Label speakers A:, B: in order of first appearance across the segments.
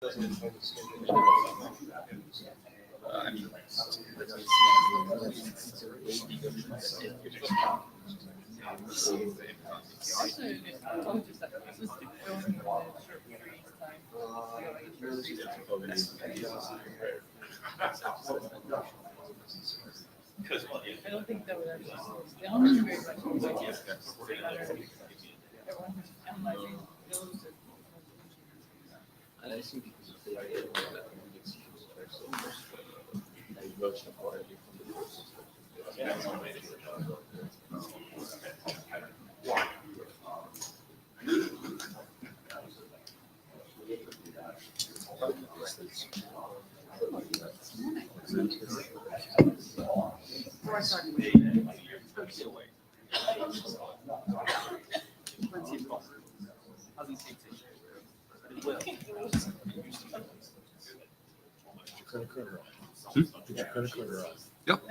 A: I don't think that would actually they don't do very much. Everyone who's analyzing those.
B: And I think because of the idea that decisions are so divergent already from the process.
C: Yep.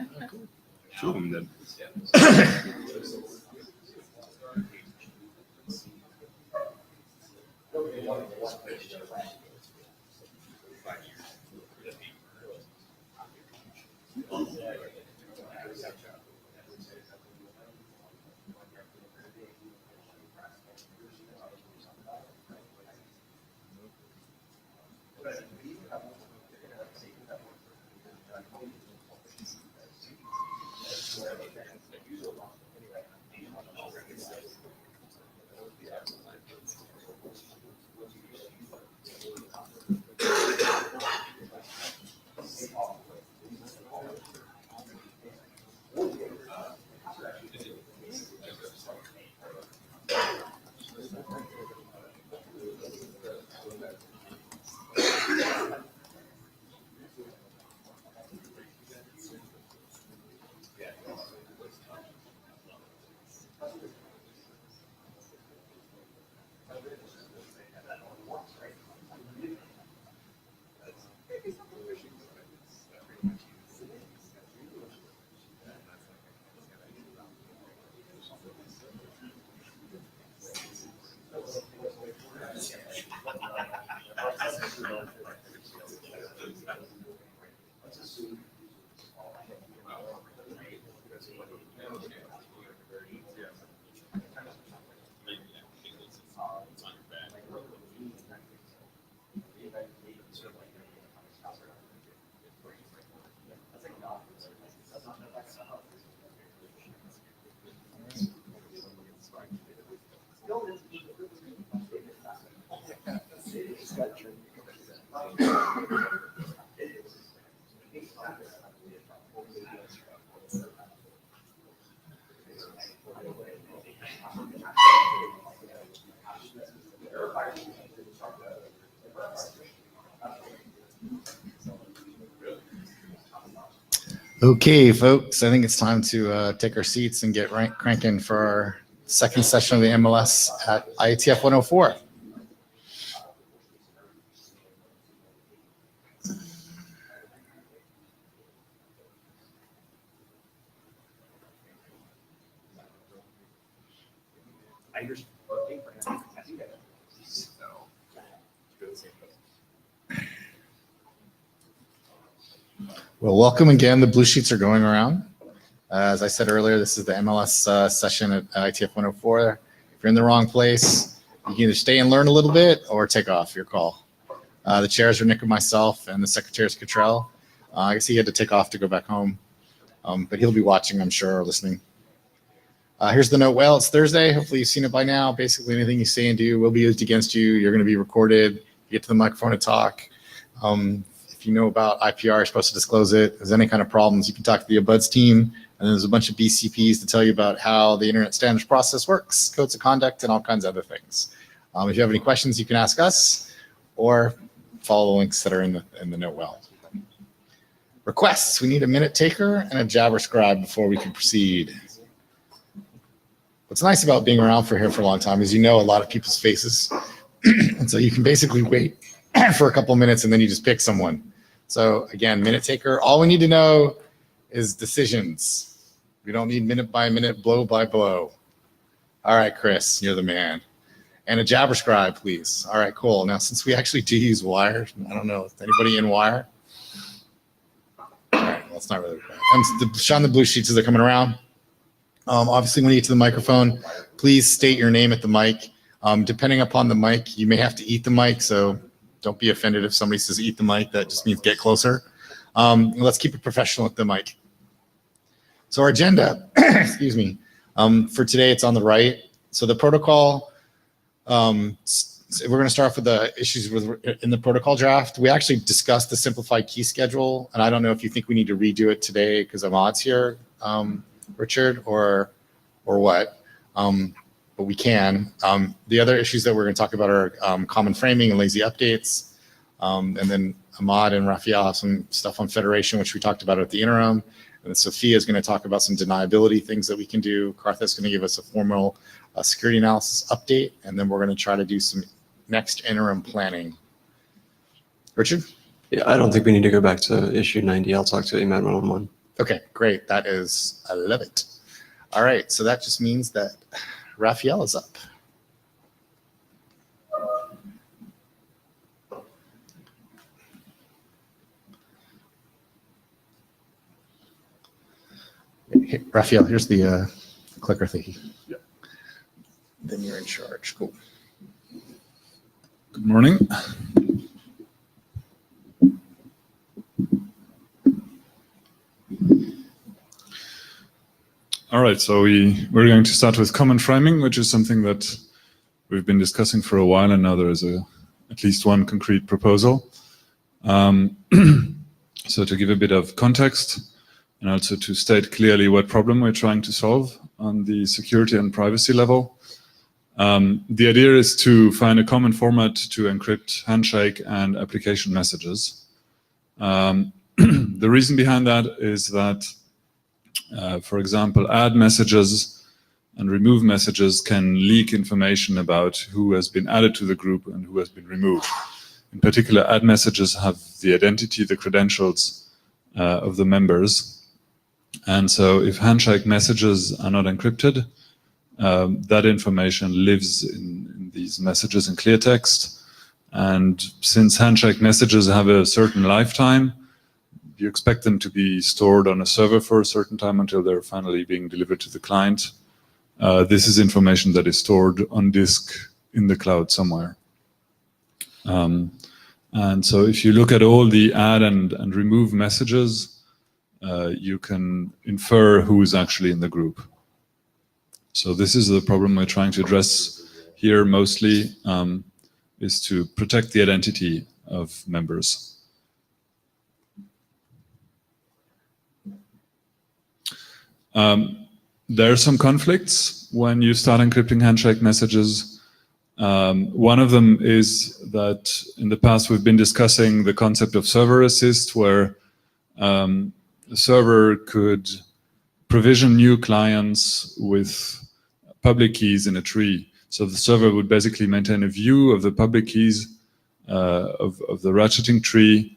C: Show them then.
D: Okay, folks, I think it's time to take our seats and get cranking for our second session of the MLS at IETF 104. Well, welcome again. The blue sheets are going around. As I said earlier, this is the MLS session at IETF 104. If you're in the wrong place, you can either stay and learn a little bit or take off, your call. The chairs are Nick and myself, and the secretary is Cottrell. I guess he had to take off to go back home, but he'll be watching, I'm sure, or listening. Here's the note. Well, it's Thursday. Hopefully you've seen it by now. Basically, anything you say and do will be used against you. You're going to be recorded. You get to the microphone to talk. If you know about IPR, you're supposed to disclose it. If there's any kind of problems, you can talk to the ABUDS team. And there's a bunch of BCPs to tell you about how the internet standards process works, codes of conduct, and all kinds of other things. If you have any questions, you can ask us or follow the links that are in the note well. Requests. We need a minute taker and a jabber scribe before we can proceed. What's nice about being around here for a long time is you know a lot of people's faces. And so you can basically wait for a couple minutes and then you just pick someone. So again, minute taker, all we need to know is decisions. We don't need minute by minute, blow by blow. All right, Chris, you're the man. And a JavaScribe, please. All right, cool. Now, since we actually do use Wire, I don't know, is anybody in Wire? All right, well, it's not really bad. Sean, the blue sheets as they're coming around. Obviously, when you get to the microphone, please state your name at the mic. Depending upon the mic, you may have to eat the mic, so don't be offended if somebody says eat the mic. That just means get closer. Let's keep it professional at the mic. So our agenda, excuse me, for today, it's on the right. So the protocol, we're going to start off with the issues in the protocol draft. We actually discussed the simplified key schedule, and I don't know if you think we need to redo it today because Ahmad's here, Richard, or what, but we can. The other issues that we're going to talk about are common framing and lazy updates, and then Ahmad and Raphael have some stuff on federation, which we talked about at the interim. And then Sophia is going to talk about some deniability things that we can do. Kartha is going to give us a formal security analysis update, and then we're going to try to do some next interim planning. Richard?
E: Yeah, I don't think we need to go back to issue 90. I'll talk to Ahmad one-on-one.
D: Okay, great. I love it. All right, so that just means that Raphael is up. Hey, Raphael, here's the clicker thingy.
F: Yeah.
D: Then you're in charge. Cool.
F: Good morning. All right, so we're going to start with common framing, which is something that we've been discussing for a while, and now there is at least one concrete proposal. So to give a bit of context, and also to state clearly what problem we're trying to solve on the security and privacy level. The idea is to find a common format to encrypt handshake and application messages. The reason behind that is that, for example, add messages and remove messages can leak information about who has been added to the group and who has been removed. In particular, add messages have the identity, the credentials of the members. And so if handshake messages are not encrypted, that information lives in these messages in clear text. And since handshake messages have a certain lifetime, you expect them to be stored on a server for a certain time until they're finally being delivered to the client. This is information that is stored on disk in the cloud somewhere. And so if you look at all the add and remove messages, you can infer who is actually in the group. So this is the problem we're trying to address here mostly, is to protect the identity of members. There are some conflicts when you start encrypting handshake messages. One of them is that in the past we've been discussing the concept of server assist, where the server could provision new clients with public keys in a tree. So the server would basically maintain a view of the public keys of the ratcheting tree,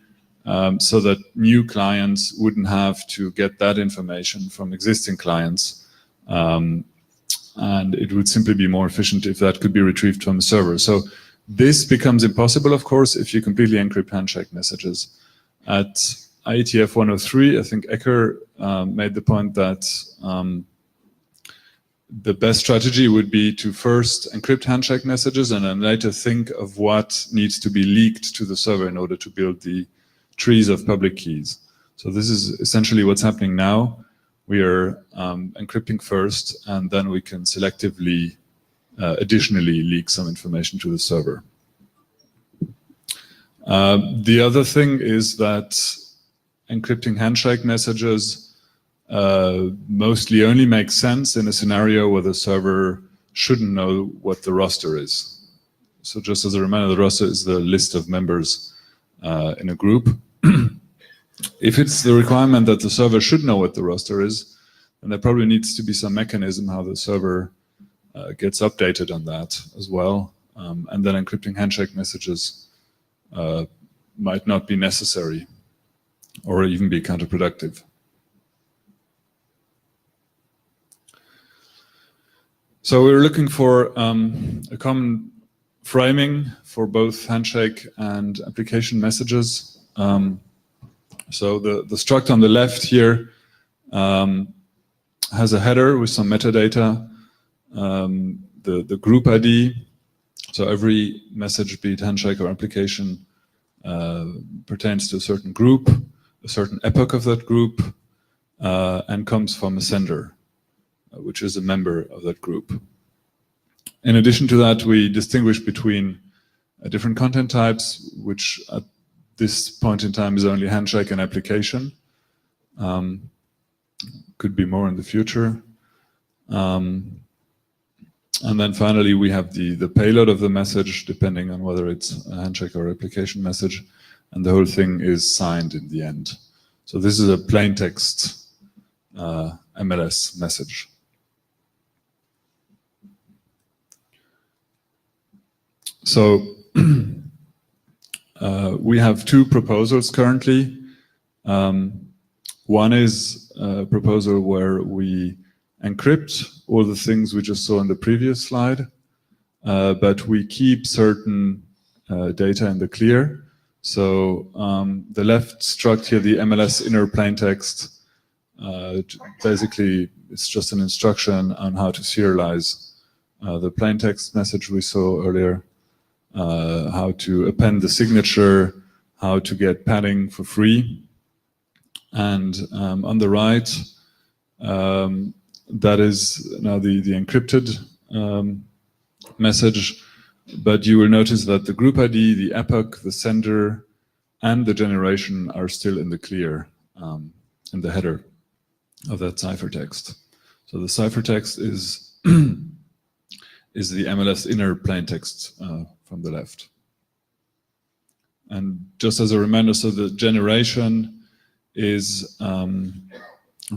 F: so that new clients wouldn't have to get that information from existing clients. And it would simply be more efficient if that could be retrieved from the server. So this becomes impossible, of course, if you completely encrypt handshake messages. At IETF 103, I think Ecker made the point that the best strategy would be to first encrypt handshake messages and then later think of what needs to be leaked to the server in order to build the trees of public keys. So this is essentially what's happening now. We are encrypting first, and then we can selectively, additionally leak some information to the server. The other thing is that encrypting handshake messages mostly only makes sense in a scenario where the server shouldn't know what the roster is. So just as a reminder, the roster is the list of members in a group. If it's the requirement that the server should know what the roster is, then there probably needs to be some mechanism how the server gets updated on that as well. And then encrypting handshake messages might not be necessary or even be counterproductive. So we're looking for a common framing for both handshake and application messages. So the struct on the left here has a header with some metadata, the group ID. So every message, be it handshake or application, pertains to a certain group, a certain epoch of that group, and comes from a sender, which is a member of that group. In addition to that, we distinguish between different content types, which at this point in time is only handshake and application. Could be more in the future. And then finally, we have the payload of the message, depending on whether it's a handshake or application message, and the whole thing is signed in the end. So this is a plain text MLS message. So we have two proposals currently. One is a proposal where we encrypt all the things we just saw in the previous slide, but we keep certain data in the clear. So the left struct here, the MLS inner plaintext, basically it's just an instruction on how to serialize the plaintext message we saw earlier, how to append the signature, how to get padding for free. And on the right, that is now the encrypted message, but you will notice that the group ID, the epoch, the sender, and the generation are still in the clear in the header of that ciphertext. So the ciphertext is is the MLS inner plaintext from the left. And just as a reminder, so the generation is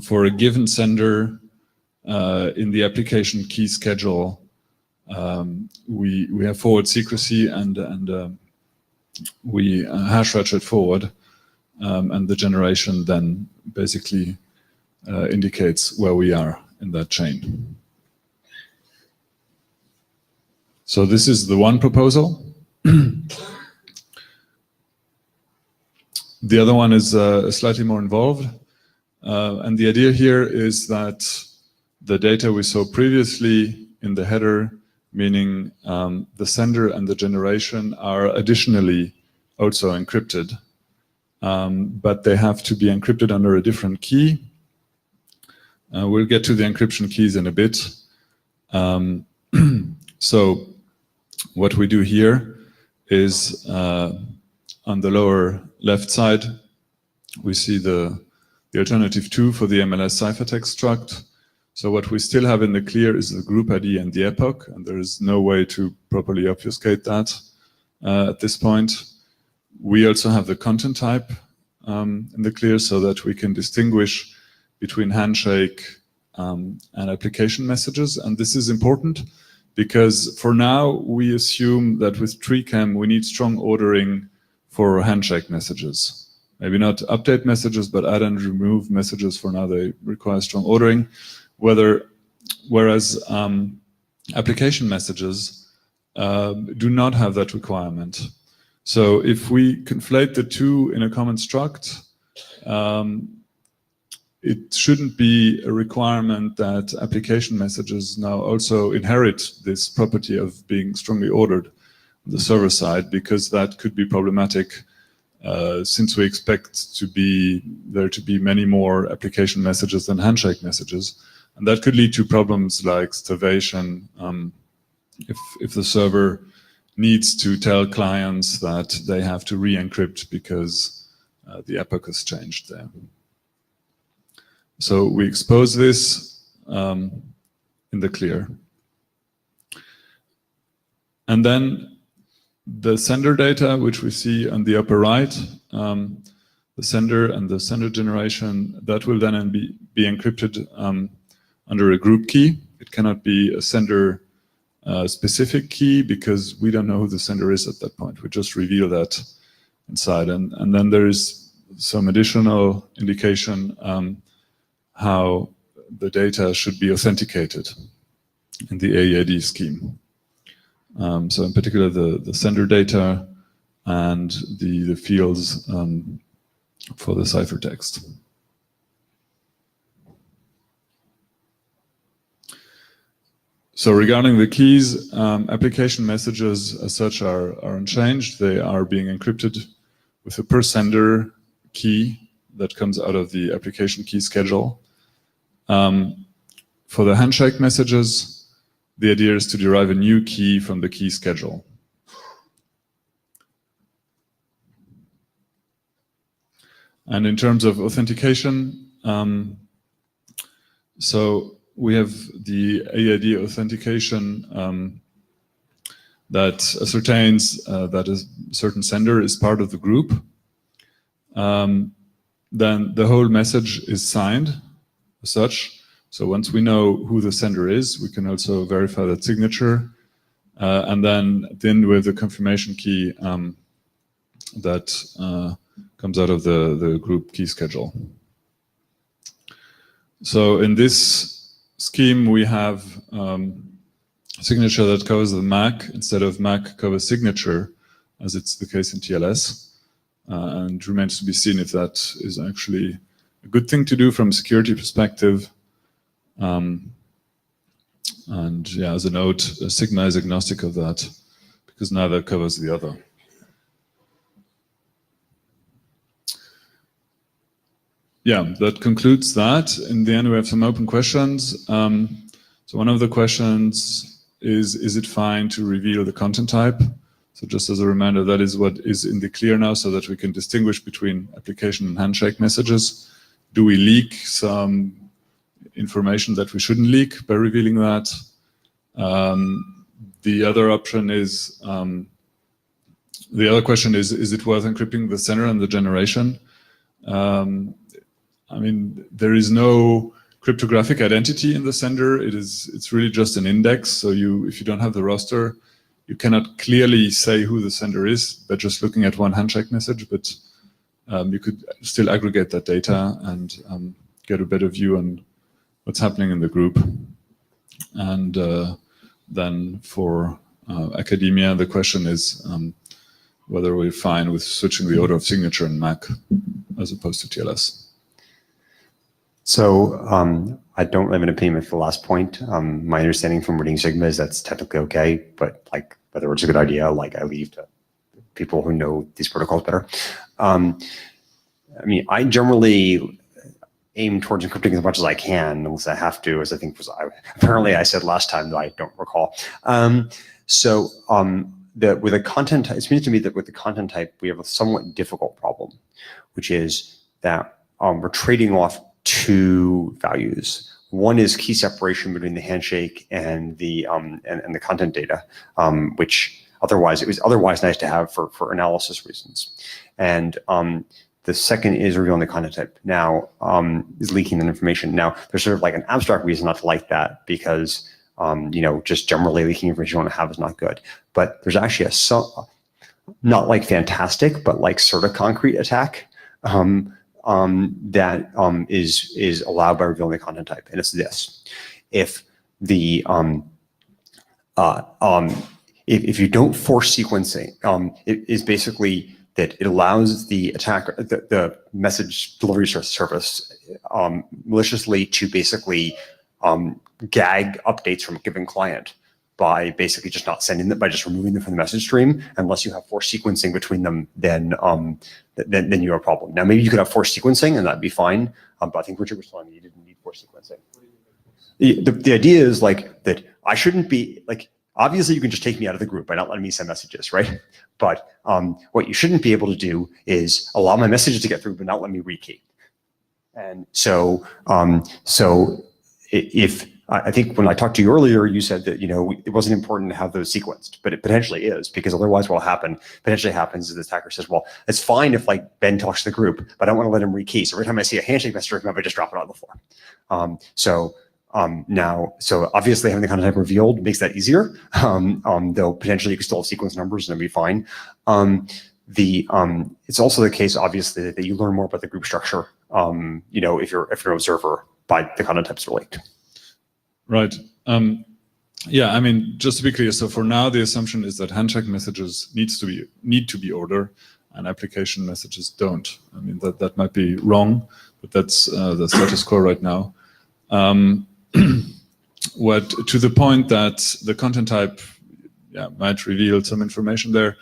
F: for a given sender in the application key schedule. We have forward secrecy and we hash ratchet forward, and the generation then basically indicates where we are in that chain. So this is the one proposal. The other one is slightly more involved. And the idea here is that the data we saw previously in the header, meaning the sender and the generation, are additionally also encrypted, but they have to be encrypted under a different key. We'll get to the encryption keys in a bit. So what we do here is on the lower left side, we see the alternative 2 for the MLS ciphertext struct. So what we still have in the clear is the group ID and the epoch, and there is no way to properly obfuscate that at this point. We also have the content type in the clear so that we can distinguish between handshake and application messages. And this is important because for now, we assume that with TreeCam, we need strong ordering for handshake messages. Maybe not update messages, but add and remove messages. For now, they require strong ordering. Whereas application messages do not have that requirement. So if we conflate the two in a common struct, it shouldn't be a requirement that application messages now also inherit this property of being strongly ordered on the server side, because that could be problematic since we expect there to be many more application messages than handshake messages. And that could lead to problems like starvation if the server needs to tell clients that they have to re-encrypt because the epoch has changed there. So we expose this in the clear. And then the sender data, which we see on the upper right, the sender and the sender generation, that will then be encrypted under a group key. It cannot be a sender specific key because we don't know who the sender is at that point. We just reveal that inside. And then there is some additional indication how the data should be authenticated in the AED scheme. So in particular, the sender data and the fields for the ciphertext. So regarding the keys, application messages as such are unchanged. They are being encrypted with a per sender key that comes out of the application key schedule. For the handshake messages, the idea is to derive a new key from the key schedule. And in terms of authentication, so we have the AID authentication that ascertains that a certain sender is part of the group. Then the whole message is signed as such. So once we know who the sender is, we can also verify that signature. And then with the confirmation key that comes out of the group key schedule. So in this scheme, we have signature that covers the MAC instead of MAC covers signature, as it's the case in TLS. And it remains to be seen if that is actually a good thing to do from a security perspective. And yeah, as a note, Sigma is agnostic of that because neither covers the other. Yeah, that concludes that. In the end, we have some open questions. So one of the questions is it fine to reveal the content type? So just as a reminder, that is what is in the clear now so that we can distinguish between application and handshake messages. Do we leak some information that we shouldn't leak by revealing that? The other option is, the other question is it worth encrypting the sender and the generation? I mean, there is no cryptographic identity in the sender. It's really just an index. So if you don't have the roster, you cannot clearly say who the sender is by just looking at one handshake message, but you could still aggregate that data and get a better view on what's happening in the group. And then for academia, the question is whether we're fine with switching the order of signature in MAC as opposed to TLS.
G: So I don't have an opinion with the last point. My understanding from reading Sigma is that's technically okay, but like whether it's a good idea, like I leave to people who know these protocols better. I mean, I generally aim towards encrypting as much as I can, unless I have to, as I think apparently I said last time, though I don't recall. With a content, it seems to me that with the content type, we have a somewhat difficult problem, which is that we're trading off two values. One is key separation between the handshake and the content data, which otherwise it was otherwise nice to have for analysis reasons. And the second is revealing the content type. Now is leaking that information. Now there's sort of like an abstract reason not to like that because just generally leaking information you want to have is not good. But there's actually not like fantastic, but like sort of concrete attack that is allowed by revealing the content type, and it's this: if the if you don't force sequencing, it is basically that it allows the attacker, the message delivery service, maliciously to basically gag updates from a given client by basically just not sending them, by just removing them from the message stream. Unless you have forced sequencing between them, then you have a problem. Now, maybe you could have forced sequencing and that'd be fine. But I think Richard was telling me you didn't need forced sequencing. The idea is like that I shouldn't be like, obviously you can just take me out of the group by not letting me send messages, right? But what you shouldn't be able to do is allow my messages to get through, but not let me rekey. And so, if I think when I talked to you earlier, you said that it wasn't important to have those sequenced, but it potentially is, because otherwise what will potentially happens is the attacker says, well, it's fine if like Ben talks to the group, but I don't want to let him rekey. So every time I see a handshake message, I just drop it on the floor. So obviously having the content type revealed makes that easier. Though potentially you can still have sequence numbers and it'll be fine. It's also the case, obviously, that you learn more about the group structure. If you're an observer by the content types are leaked.
F: Right. Yeah, I mean, just to be clear, so for now, the assumption is that handshake messages need to be ordered, and application messages don't. I mean, that might be wrong, but that's the status quo right now. To the point that the content type might reveal some information there,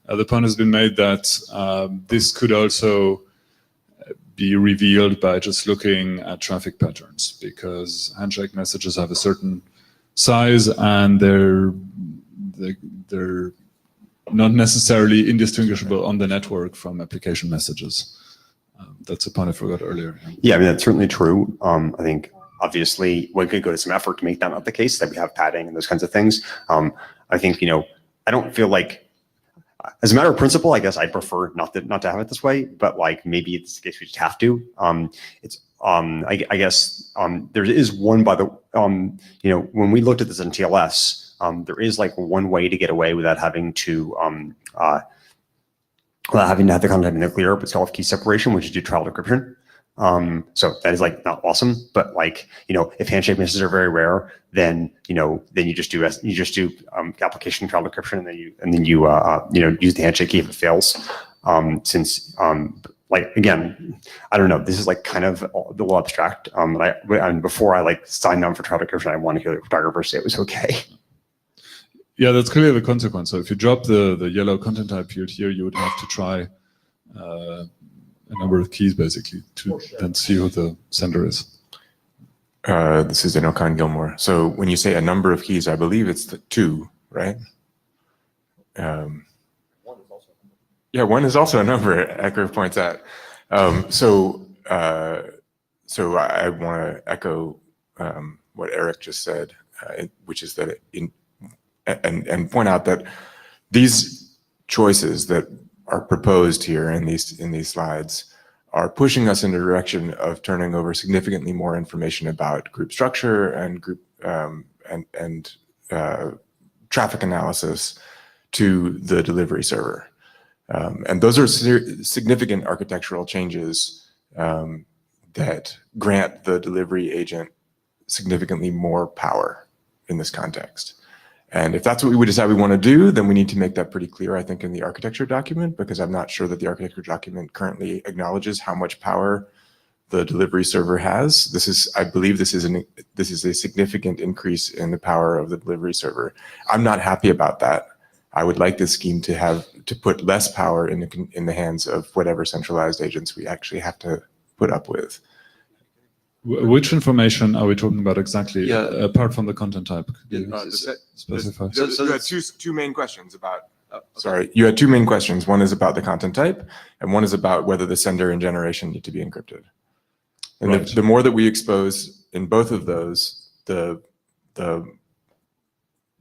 F: the point has been made that this could also be revealed by just looking at traffic patterns, because handshake messages have a certain size and they're not necessarily indistinguishable on the network from application messages. That's a point I forgot earlier.
G: Yeah, I mean, that's certainly true. I think obviously one could go to some effort to make that not the case, that we have padding and those kinds of things. I think, I don't feel like, as a matter of principle, I guess I prefer not to have it this way, but like maybe it's the case we just have to. I guess there is one by the, when we looked at this in TLS, there is like one way to get away without having to have the content in the clear, but it's called key separation, which is do trial decryption. So that is like not awesome, but like, if handshake messages are very rare, then, then you just do application trial decryption, and then you use the handshake key if it fails. Since, like, again, I don't know, this is like kind of a little abstract. And before I like signed on for trial decryption, I want to hear the cryptographer say it was okay.
F: Yeah, that's clearly the consequence. So if you drop the yellow content type field here, you would have to try a number of keys basically to then see who the sender is.
C: This is Enokan Gilmore. So when you say a number of keys, I believe it's the 2, right? Yeah, 1 is also a number, Echo points out. So I want to echo what Eric just said, which is that and point out that these choices that are proposed here in these slides are pushing us in the direction of turning over significantly more information about group structure and group and traffic analysis to the delivery server. And those are significant architectural changes that grant the delivery agent significantly more power in this context. And if that's what we decide we want to do, then we need to make that pretty clear, I think, in the architecture document, because I'm not sure that the architecture document currently acknowledges how much power the delivery server has. I believe this is a significant increase in the power of the delivery server. I'm not happy about that. I would like this scheme to put less power in the hands of whatever centralized agents we actually have to put up with.
F: Which information are we talking about exactly?
E: Yeah.
F: Apart from the content type, could you specify?
C: So you had two main questions about. Sorry, you had two main questions. One is about the content type, and one is about whether the sender and generation need to be encrypted. And
F: Right.
C: the more that we expose in both of those, the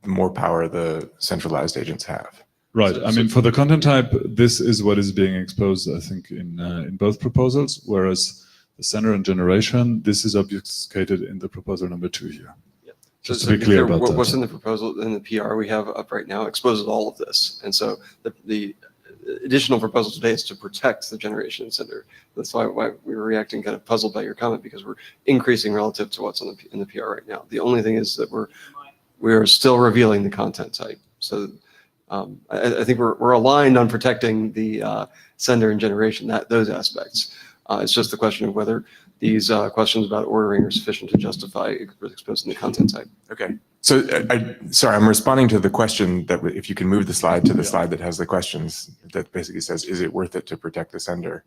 C: more power the centralized agents have.
F: Right. I mean, for the content type, this is what is being exposed, I think, in both proposals, whereas the sender and generation, this is obfuscated in the proposal number 2 here.
E: Yeah.
F: Just to be clear about that.
E: What's in the proposal, in the PR we have up right now, exposes all of this. And so the additional proposal today is to protect the generation and sender. That's why we were reacting kind of puzzled by your comment, because we're increasing relative to what's in the PR right now. The only thing is that we're still revealing the content type. So I think we're aligned on protecting the sender and generation, those aspects. It's just the question of whether these questions about ordering are sufficient to justify exposing the content type.
C: Okay. So sorry, I'm responding to the question that if you can move the slide to the slide that has the questions that basically says, is it worth it to protect the sender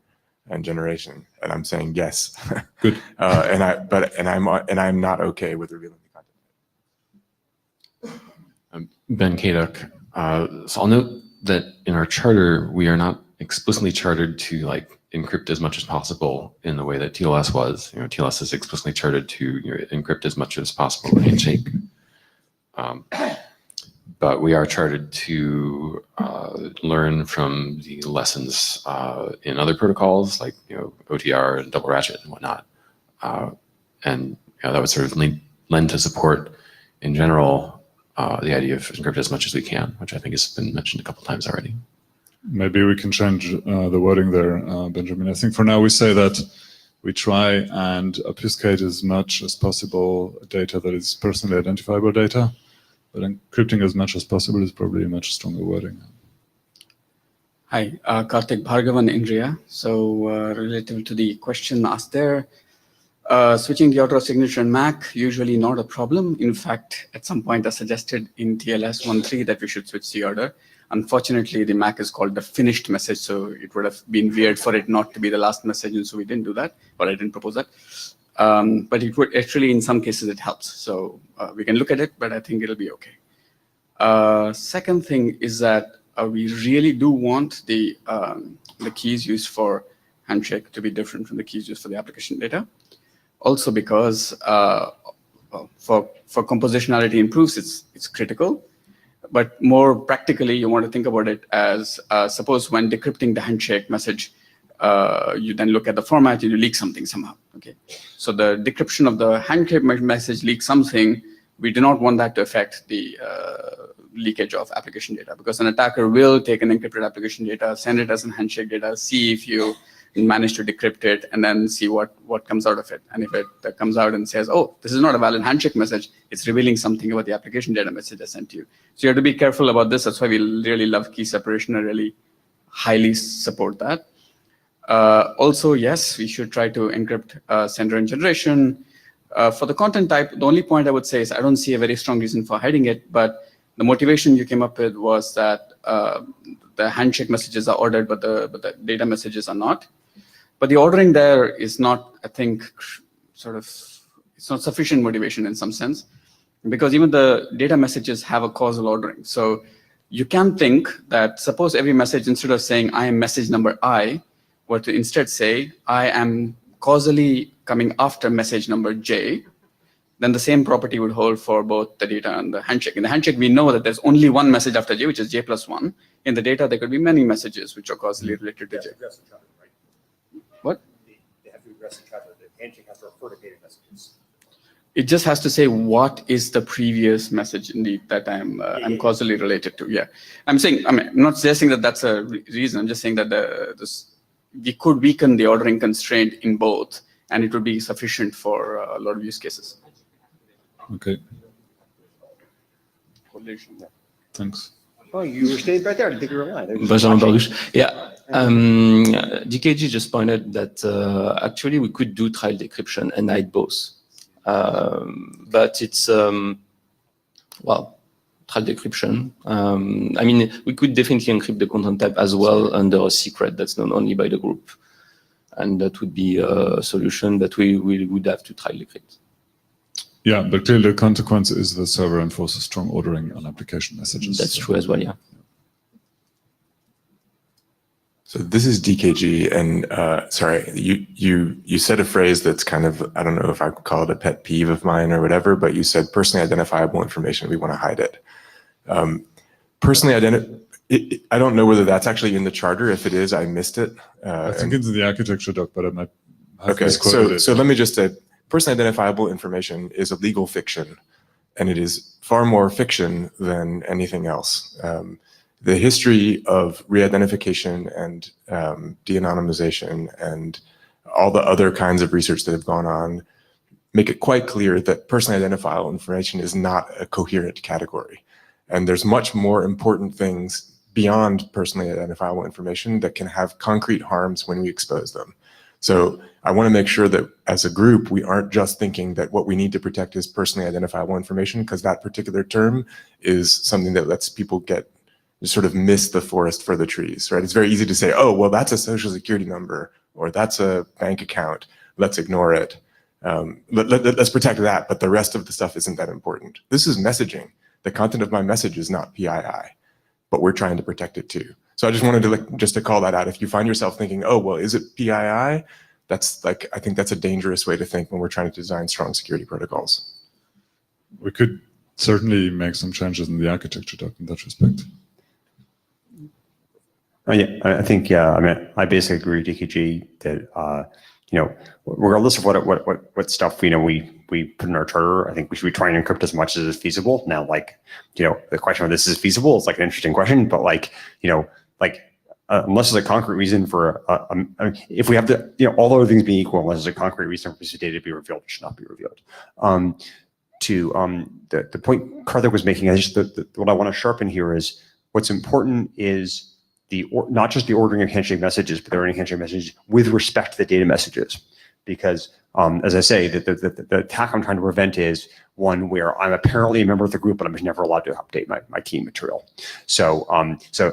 C: and generation? And I'm saying yes.
F: Good.
C: I'm not okay with revealing the content.
H: Ben Kaduk. So I'll note that in our charter, we are not explicitly chartered to encrypt as much as possible in the way that TLS was. TLS is explicitly chartered to encrypt as much as possible with handshake. But we are chartered to learn from the lessons in other protocols like OTR and double ratchet and whatnot. And that would sort of lend to support in general the idea of encrypt as much as we can, which I think has been mentioned a couple times already.
F: Maybe we can change the wording there, Benjamin. I think for now we say that we try and obfuscate as much as possible data that is personally identifiable data. But encrypting as much as possible is probably a much stronger wording.
I: Hi, Karthik Bhargavan, Indria. So relative to the question asked there, switching the order of signature in Mac, usually not a problem. In fact, at some point I suggested in TLS 1.3 that we should switch the order. Unfortunately, the Mac is called the finished message, so it would have been weird for it not to be the last message, and so we didn't do that, or I didn't propose that. But it would actually, in some cases, it helps. So we can look at it, but I think it'll be okay. Second thing is that we really do want the keys used for handshake to be different from the keys used for the application data. Also because for compositionality in proofs, it's critical. But more practically, you want to think about it as, suppose when decrypting the handshake message, you then look at the format and you leak something somehow. Okay, so the decryption of the handshake message leaks something. We do not want that to affect the leakage of application data, because an attacker will take an encrypted application data, send it as a handshake data, see if you manage to decrypt it, and then see what comes out of it. And if it comes out and says, oh, this is not a valid handshake message, it's revealing something about the application data message I sent to you. So you have to be careful about this. That's why we really love key separation and really highly support that. Also, yes, we should try to encrypt sender and generation. For the content type, the only point I would say is I don't see a very strong reason for hiding it, but the motivation you came up with was that the handshake messages are ordered, but the data messages are not. But the ordering there is not, I think, it's not sufficient motivation in some sense, because even the data messages have a causal ordering. So you can think that suppose every message, instead of saying I am message number I, were to instead say I am causally coming after message number J, then the same property would hold for both the data and the handshake. In the handshake, we know that there's only one message after J, which is J plus 1. In the data, there could be many messages which are causally related to J. What?
G: They have to address each other. The handshake has to refer to data messages.
I: It just has to say what is the previous message indeed that I'm causally related to. Yeah, I'm not suggesting that that's a reason. I'm just saying that we could weaken the ordering constraint in both, and it would be sufficient for a lot of use cases.
F: Okay. Thanks.
G: Oh, you were staying right there. I didn't think you were lying.
B: Benjamin Barduche. Yeah. DKG just pointed that actually we could do trial decryption and hide both. But it's, well, trial decryption. I mean, we could definitely encrypt the content type as well under a secret that's known only by the group. And that would be a solution that we would have to trial decrypt.
F: Yeah, but clearly the consequence is the server enforces strong ordering on application messages.
B: That's true as well, yeah.
C: So this is DKG, and sorry, you said a phrase that's kind of, I don't know if I could call it a pet peeve of mine or whatever, but you said personally identifiable information, we want to hide it. Personally I don't know whether that's actually in the charter. If it is, I missed it.
F: I think it's in the architecture doc, but I might have
C: okay, so let me just say, personally identifiable information is a legal fiction, and it is far more fiction than anything else. The history of re-identification and de-anonymization and all the other kinds of research that have gone on make it quite clear that personally identifiable information is not a coherent category. And there's much more important things beyond personally identifiable information that can have concrete harms when we expose them. So I want to make sure that as a group, we aren't just thinking that what we need to protect is personally identifiable information, because that particular term is something that lets people sort of miss the forest for the trees, right? It's very easy to say, oh, well, that's a social security number, or that's a bank account. Let's ignore it. Let's protect that, but the rest of the stuff isn't that important. This is messaging. The content of my message is not PII, but we're trying to protect it too. So I just wanted to just to call that out. If you find yourself thinking, oh, well, is it PII? That's like, I think that's a dangerous way to think when we're trying to design strong security protocols.
F: We could certainly make some changes in the architecture doc in that respect.
G: Yeah, I think, yeah, I mean, I basically agree with DKG that, you know, regardless of what stuff, you know, we put in our charter, I think we should be trying to encrypt as much as is feasible. Now, like, you know, the question of this is feasible, it's like an interesting question, but like, you know, like, unless there's a concrete reason for, I mean, if we have to, you know, all other things being equal, unless there's a concrete reason for this data to be revealed, it should not be revealed. to the point Karthik was making, what I want to sharpen here is what's important is not just the ordering of handshake messages, but the ordering of handshake messages with respect to the data messages. Because as I say, the attack I'm trying to prevent is one where I'm apparently a member of the group, but I'm just never allowed to update my key material. So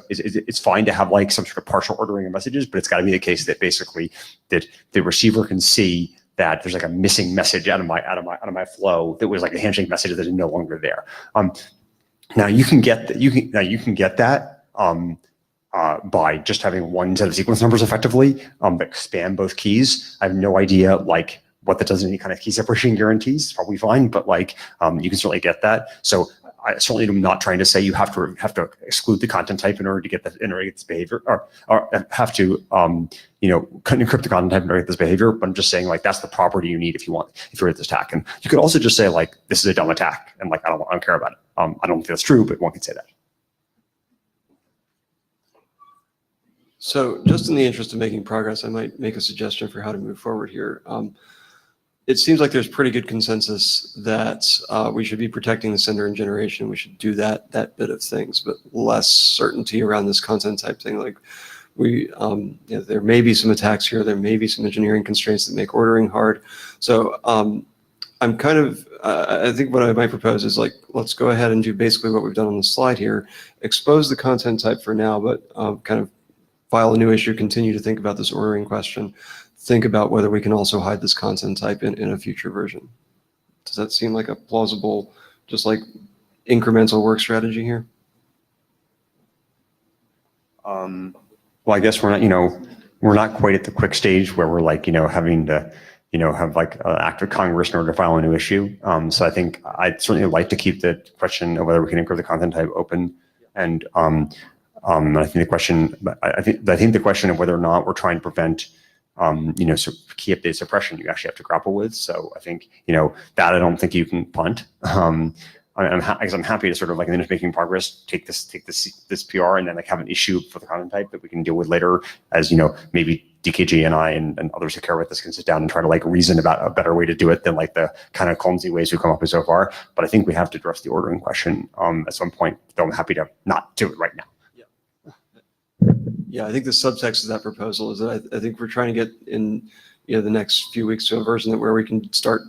G: it's fine to have like some sort of partial ordering of messages, but it's got to be the case that basically that the receiver can see that there's like a missing message out of my flow that was like a handshake message that is no longer there. Now you can get that by just having one set of sequence numbers effectively that span both keys. I have no idea like what that does in any kind of key separation guarantees. It's probably fine, but like you can certainly get that. So I certainly am not trying to say you have to exclude the content type in order to get this behavior, or have to encrypt the content type in order to get this behavior. But I'm just saying like that's the property you need if you're at this attack. And you could also just say like this is a dumb attack and like I don't care about it. I don't think that's true, but one can say that.
E: So just in the interest of making progress, I might make a suggestion for how to move forward here. It seems like there's pretty good consensus that we should be protecting the sender and generation. We should do that bit of things, but less certainty around this content type thing. Like there may be some attacks here. There may be some engineering constraints that make ordering hard. So I'm kind of, I think what I might propose is like, let's go ahead and do basically what we've done on the slide here, expose the content type for now, but kind of file a new issue, continue to think about this ordering question, think about whether we can also hide this content type in a future version. Does that seem like a plausible, just like incremental work strategy here?
G: Well, I guess we're not quite at the quick stage where we're like, having to, have like an act of Congress in order to file a new issue. So I think I'd certainly like to keep the question of whether we can encrypt the content type open. And I think the question of whether or not we're trying to prevent key update suppression, you actually have to grapple with. So I think, that I don't think you can punt. I'm happy to sort of like in making progress, take this PR and then like have an issue for the content type that we can deal with later as, maybe DKG and I and others who care about this can sit down and try to like reason about a better way to do it than like the kind of clumsy ways we've come up with so far. But I think we have to address the ordering question at some point, though I'm happy to not do it right now.
E: Yeah, I think the subtext of that proposal is that I think we're trying to get in the next few weeks to a version where we can start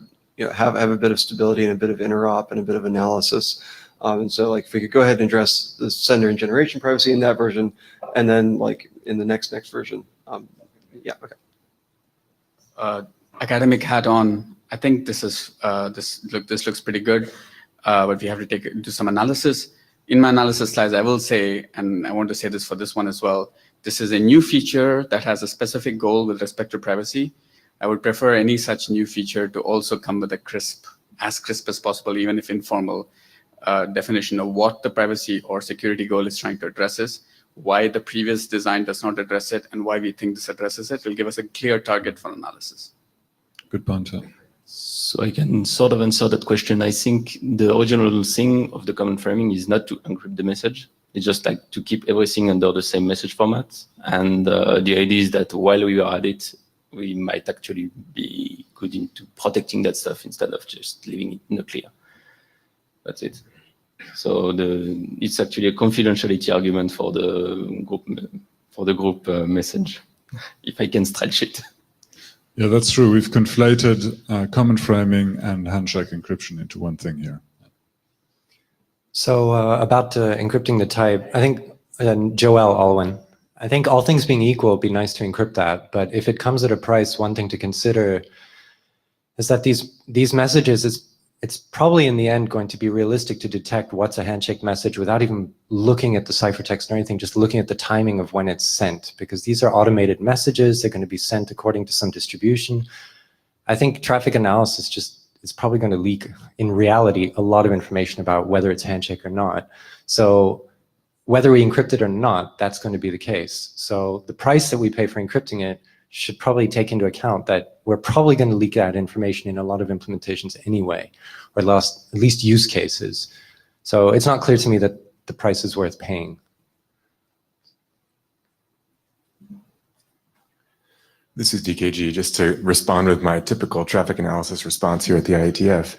E: have a bit of stability and a bit of interop and a bit of analysis. And so like if we could go ahead and address the sender and generation privacy in that version, and then like in the next version. Yeah, okay.
I: Academic hat on. I think this is this looks pretty good, but we have to do some analysis. In my analysis slides, I will say, and I want to say this for this one as well, this is a new feature that has a specific goal with respect to privacy. I would prefer any such new feature to also come with a as crisp as possible, even if informal, definition of what the privacy or security goal is trying to address is, why the previous design does not address it, and why we think this addresses it will give us a clear target for analysis.
F: Good point.
B: So I can sort of answer that question. I think the original thing of the common framing is not to encrypt the message. It's just like to keep everything under the same message format. And the idea is that while we are at it, we might actually be good into protecting that stuff instead of just leaving it in the clear. That's it. So it's actually a confidentiality argument for the group message, if I can stretch it.
F: Yeah, that's true. We've conflated common framing and handshake encryption into one thing here.
J: So about encrypting the type, I think Joel Alwyn, I think all things being equal, it'd be nice to encrypt that. But if it comes at a price, one thing to consider is that these messages, it's probably in the end going to be realistic to detect what's a handshake message without even looking at the ciphertext or anything, just looking at the timing of when it's sent, because these are automated messages. They're going to be sent according to some distribution. I think traffic analysis is probably going to leak, in reality, a lot of information about whether it's handshake or not. So whether we encrypt it or not, that's going to be the case. So the price that we pay for encrypting it should probably take into account that we're probably going to leak out information in a lot of implementations anyway, or at least use cases. So it's not clear to me that the price is worth paying.
C: This is DKG. Just to respond with my typical traffic analysis response here at the IETF.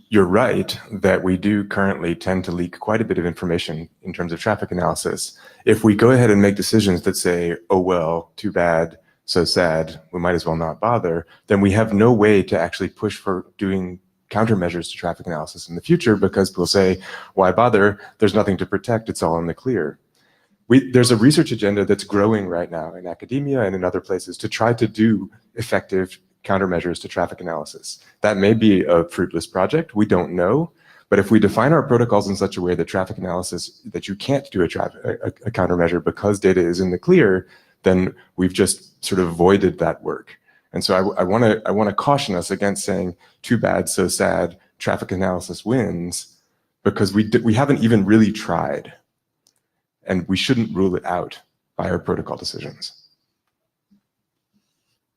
C: You're right that we do currently tend to leak quite a bit of information in terms of traffic analysis. If we go ahead and make decisions that say, oh, well, too bad, so sad, we might as well not bother, then we have no way to actually push for doing countermeasures to traffic analysis in the future, because we'll say, why bother? There's nothing to protect. It's all in the clear. There's a research agenda that's growing right now in academia and in other places to try to do effective countermeasures to traffic analysis. That may be a fruitless project. We don't know. But if we define our protocols in such a way that traffic analysis, that you can't do a countermeasure because data is in the clear, then we've just sort of voided that work. And so I want to caution us against saying, too bad, so sad, traffic analysis wins, because we haven't even really tried. And we shouldn't rule it out by our protocol decisions.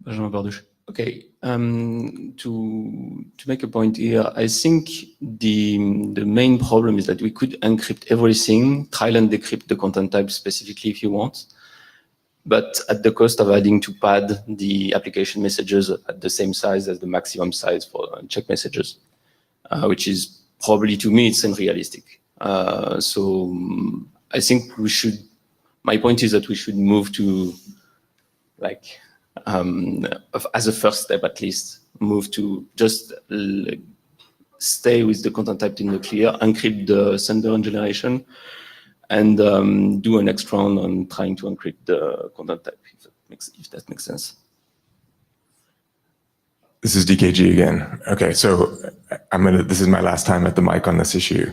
B: Benjamin Bardouche. Okay, to make a point here, I think the main problem is that we could encrypt everything, trial and decrypt the content type specifically if you want, but at the cost of having to pad the application messages at the same size as the maximum size for check messages, which is probably, to me, it's unrealistic. So I think we should, my point is that we should move to, like, as a first step at least, move to just stay with the content type in the clear, encrypt the sender and generation, and do a next round on trying to encrypt the content type, if that makes sense.
C: This is DKG again. Okay, so this is my last time at the mic on this issue.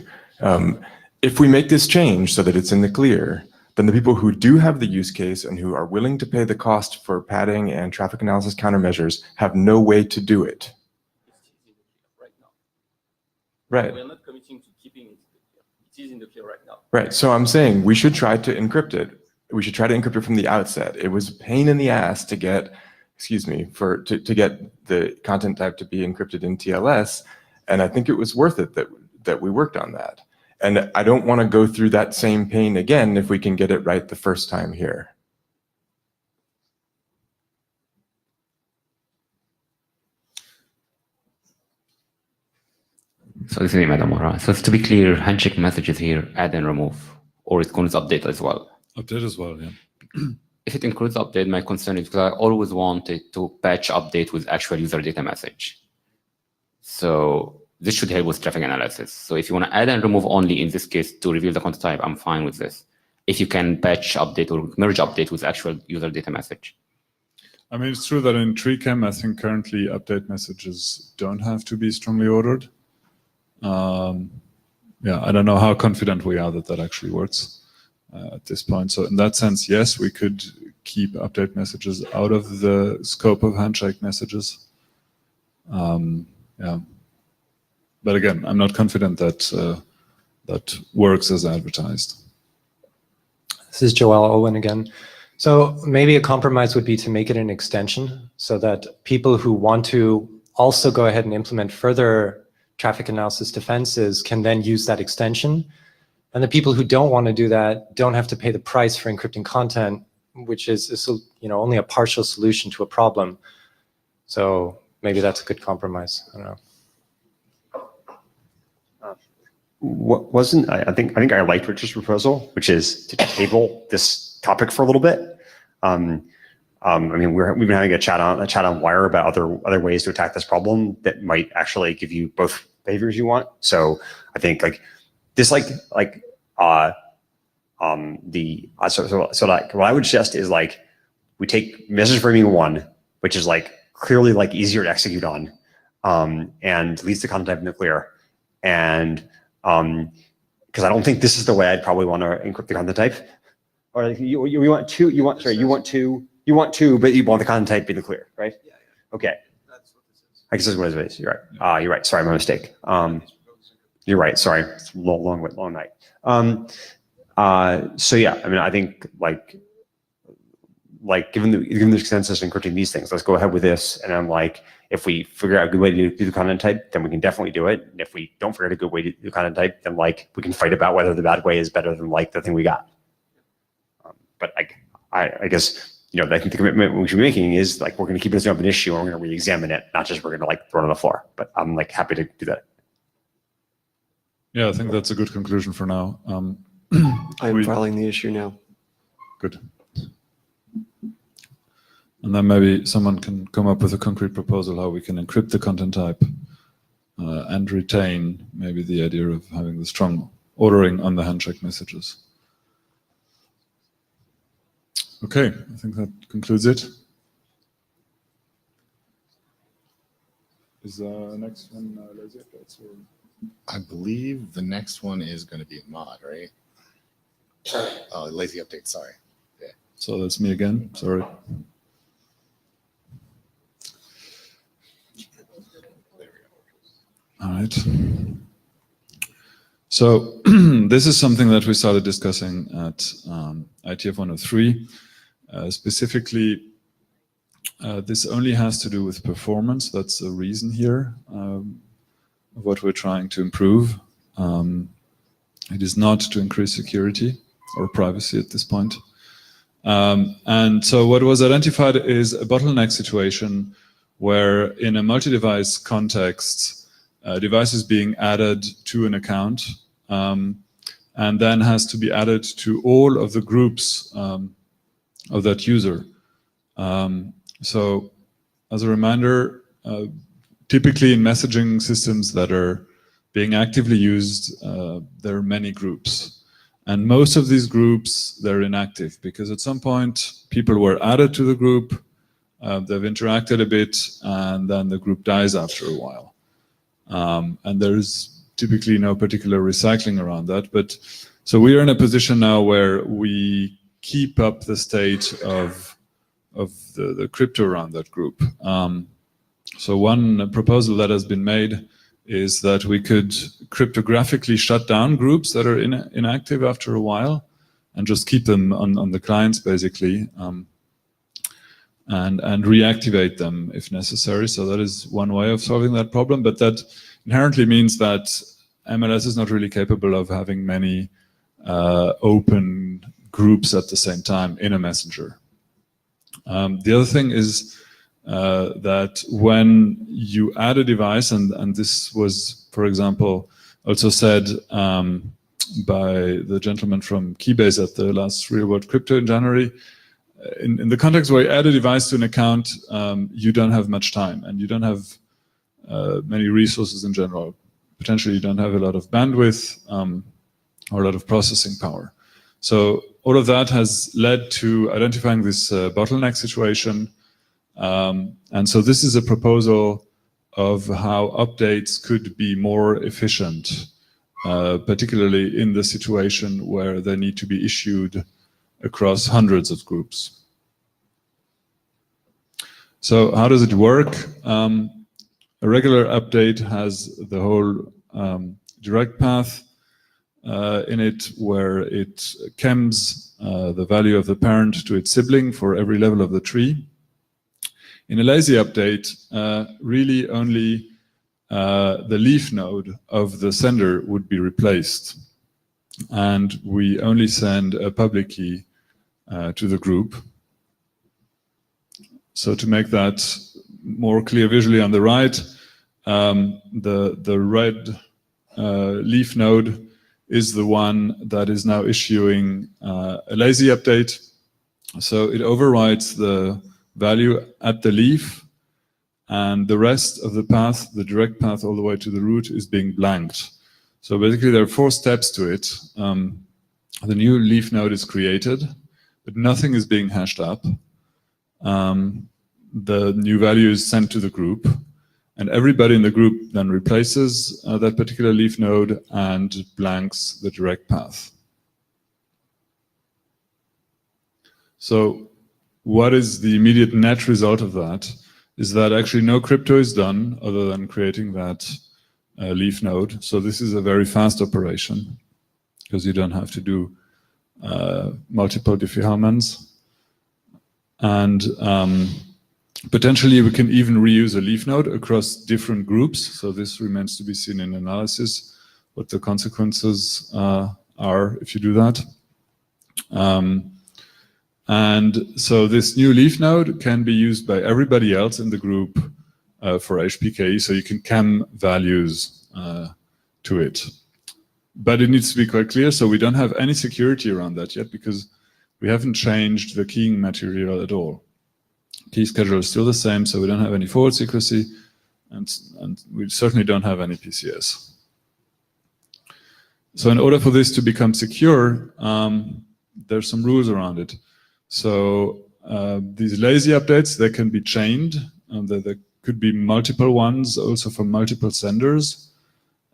C: If we make this change so that it's in the clear, then the people who do have the use case and who are willing to pay the cost for padding and traffic analysis countermeasures have no way to do it.
B: Right now.
C: Right.
B: We're not committing to keeping it in the clear. It is in the clear right now.
C: Right, so I'm saying we should try to encrypt it. We should try to encrypt it from the outset. It was a pain in the ass to get, to get the content type to be encrypted in TLS, and I think it was worth it that we worked on that. And I don't want to go through that same pain again if we can get it right the first time here.
K: So this is Madam Mora. So to be clear, handshake messages here, add and remove, or it includes update as well.
F: Update as well, yeah.
K: If it includes update, my concern is because I always wanted to patch update with actual user data message. So this should help with traffic analysis. So if you want to add and remove only in this case to reveal the content type, I'm fine with this. If you can patch update or merge update with actual user data message.
F: I mean, it's true that in TreeChem, I think currently update messages don't have to be strongly ordered. Yeah, I don't know how confident we are that that actually works at this point. So in that sense, yes, we could keep update messages out of the scope of handshake messages. Yeah. But again, I'm not confident that that works as advertised.
J: This is Joel Owen again. So maybe a compromise would be to make it an extension so that people who want to also go ahead and implement further traffic analysis defenses can then use that extension. And the people who don't want to do that don't have to pay the price for encrypting content, which is only a partial solution to a problem. So maybe that's a good compromise. I don't know.
G: I think I liked Richard's proposal, which is to table this topic for a little bit. I mean, we've been having a chat on Wire about other ways to attack this problem that might actually give you both behaviors you want. So I think like what I would suggest is like we take message framing 1, which is like clearly like easier to execute on, and leaves the content type in the clear, and because I don't think this is the way I'd probably want to encrypt the content type. Or like you want two, but you want the content type to be clear, right? Yeah. Okay. That's what this is. I guess that's what it is. You're right. You're right. Sorry, my mistake. You're right. Sorry. It's a long night. So yeah, I mean, I think like given the consensus encrypting these things, let's go ahead with this. And I'm like, if we figure out a good way to do the content type, then we can definitely do it. And if we don't figure out a good way to do the content type, then like we can fight about whether the bad way is better than like the thing we got. But I guess I think the commitment we should be making is like, we're going to keep this up an issue and we're going to re-examine it, not just we're going to like throw it on the floor. But I'm like happy to do that.
F: Yeah, I think that's a good conclusion for now.
E: I'm filing the issue now.
F: Good. And then maybe someone can come up with a concrete proposal how we can encrypt the content type and retain maybe the idea of having the strong ordering on the handshake messages. Okay, I think that concludes it. Is next one lazy updates? Or?
D: I believe the next one is going to be mod, right? Oh, lazy update. Sorry. Yeah.
F: So that's me again. Sorry. All right. So this is something that we started discussing at IETF 103. Specifically, this only has to do with performance. That's a reason here of what we're trying to improve. It is not to increase security or privacy at this point. And so what was identified is a bottleneck situation where in a multi-device context, a device is being added to an account and then has to be added to all of the groups of that user. So as a reminder, typically in messaging systems that are being actively used, there are many groups. And most of these groups, they're inactive because at some point people were added to the group, they've interacted a bit, and then the group dies after a while. And there's typically no particular recycling around that. But so we are in a position now where we keep up the state of the crypto around that group. So one proposal that has been made is that we could cryptographically shut down groups that are inactive after a while and just keep them on the clients basically and reactivate them if necessary. So that is one way of solving that problem, but that inherently means that MLS is not really capable of having many open groups at the same time in a messenger. The other thing is that when you add a device, and this was, for example, also said by the gentleman from Keybase at the last Real World Crypto in January, in the context where you add a device to an account, you don't have much time and you don't have many resources in general. Potentially you don't have a lot of bandwidth or a lot of processing power. So all of that has led to identifying this bottleneck situation. And so this is a proposal of how updates could be more efficient, particularly in the situation where they need to be issued across hundreds of groups. So how does it work? A regular update has the whole direct path in it, where it chems the value of the parent to its sibling for every level of the tree. In a lazy update, really only the leaf node of the sender would be replaced. And we only send a public key to the group. So to make that more clear visually on the right, the red leaf node is the one that is now issuing a lazy update. So it overwrites the value at the leaf, and the rest of the path, the direct path all the way to the root, is being blanked. So basically there are 4 steps to it. The new leaf node is created, but nothing is being hashed up. The new value is sent to the group, and everybody in the group then replaces that particular leaf node and blanks the direct path. So what is the immediate net result of that is that actually no crypto is done other than creating that leaf node. So this is a very fast operation because you don't have to do multiple Diffie-Hellmans. And potentially we can even reuse a leaf node across different groups. So this remains to be seen in analysis, what the consequences are if you do that. And so this new leaf node can be used by everybody else in the group for HPKE, so you can cam values to it. But it needs to be quite clear, so we don't have any security around that yet because we haven't changed the keying material at all. Key schedule is still the same, so we don't have any forward secrecy, and we certainly don't have any PCS. So in order for this to become secure, there's some rules around it. So these lazy updates, they can be chained, and there could be multiple ones also from multiple senders.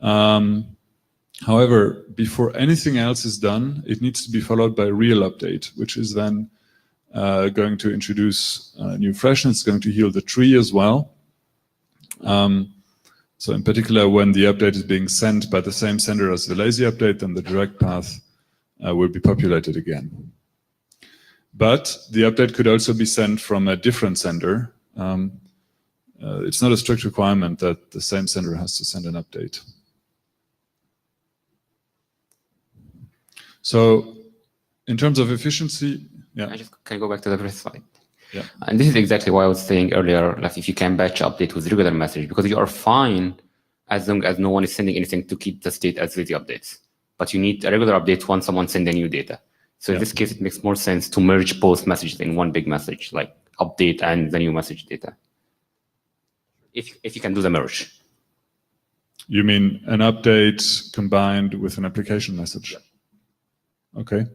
F: However, before anything else is done, it needs to be followed by a real update, which is then going to introduce new freshness. It's going to heal the tree as well. So in particular, when the update is being sent by the same sender as the lazy update, then the direct path will be populated again. But the update could also be sent from a different sender. It's not a strict requirement that the same sender has to send an update. So in terms of efficiency, yeah.
K: I just can go back to the previous slide.
F: Yeah.
K: And this is exactly why I was saying earlier, like if you can batch update with regular message, because you are fine as long as no one is sending anything to keep the state as lazy updates. But you need a regular update once someone sends a new data. So in this case, it makes more sense to merge both messages in one big message, like update and the new message data. If you can do the merge.
F: You mean an update combined with an application message? Yeah. Okay.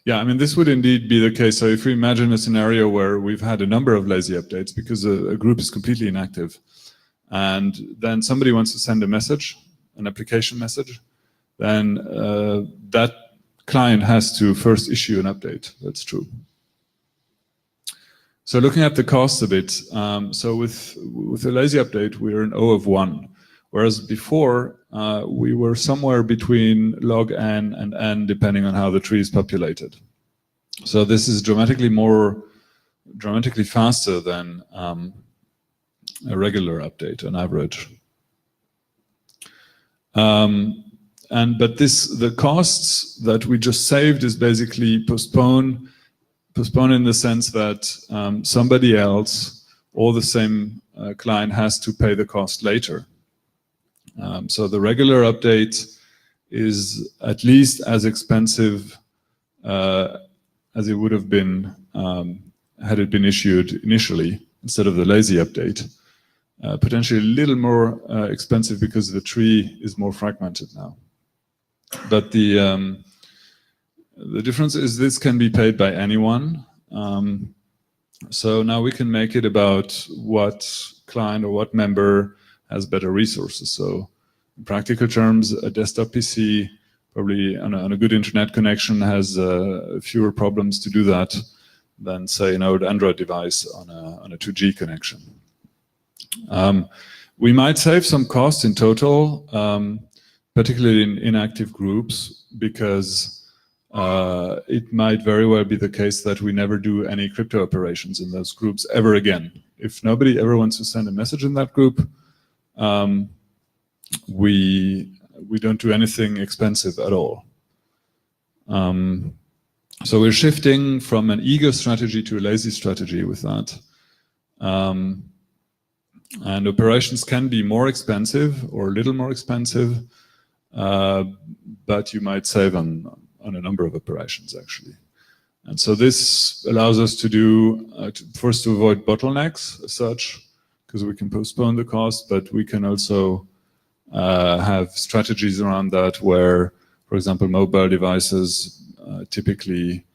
F: Yeah, I mean, this would indeed be the case. So if we imagine a scenario where we've had a number of lazy updates because a group is completely inactive, and then somebody wants to send a message, an application message, then that client has to first issue an update. That's true. So looking at the cost a bit, so with a lazy update, we're an O of 1, whereas before we were somewhere between log n and n, depending on how the tree is populated. So this is dramatically faster than a regular update on average. But the costs that we just saved is basically postpone in the sense that somebody else or the same client has to pay the cost later. So the regular update is at least as expensive as it would have been had it been issued initially instead of the lazy update. Potentially a little more expensive because the tree is more fragmented now. But the difference is this can be paid by anyone. So now we can make it about what client or what member has better resources. So in practical terms, a desktop PC, probably on a good internet connection, has fewer problems to do that than, say, an old Android device on a 2G connection. We might save some costs in total, particularly in inactive groups, because it might very well be the case that we never do any crypto operations in those groups ever again. If nobody ever wants to send a message in that group, we don't do anything expensive at all. So we're shifting from an eager strategy to a lazy strategy with that. And operations can be more expensive or a little more expensive, but you might save on a number of operations actually. And so this allows us to do, first to avoid bottlenecks as such, because we can postpone the cost, but we can also have strategies around that where, for example, mobile devices typically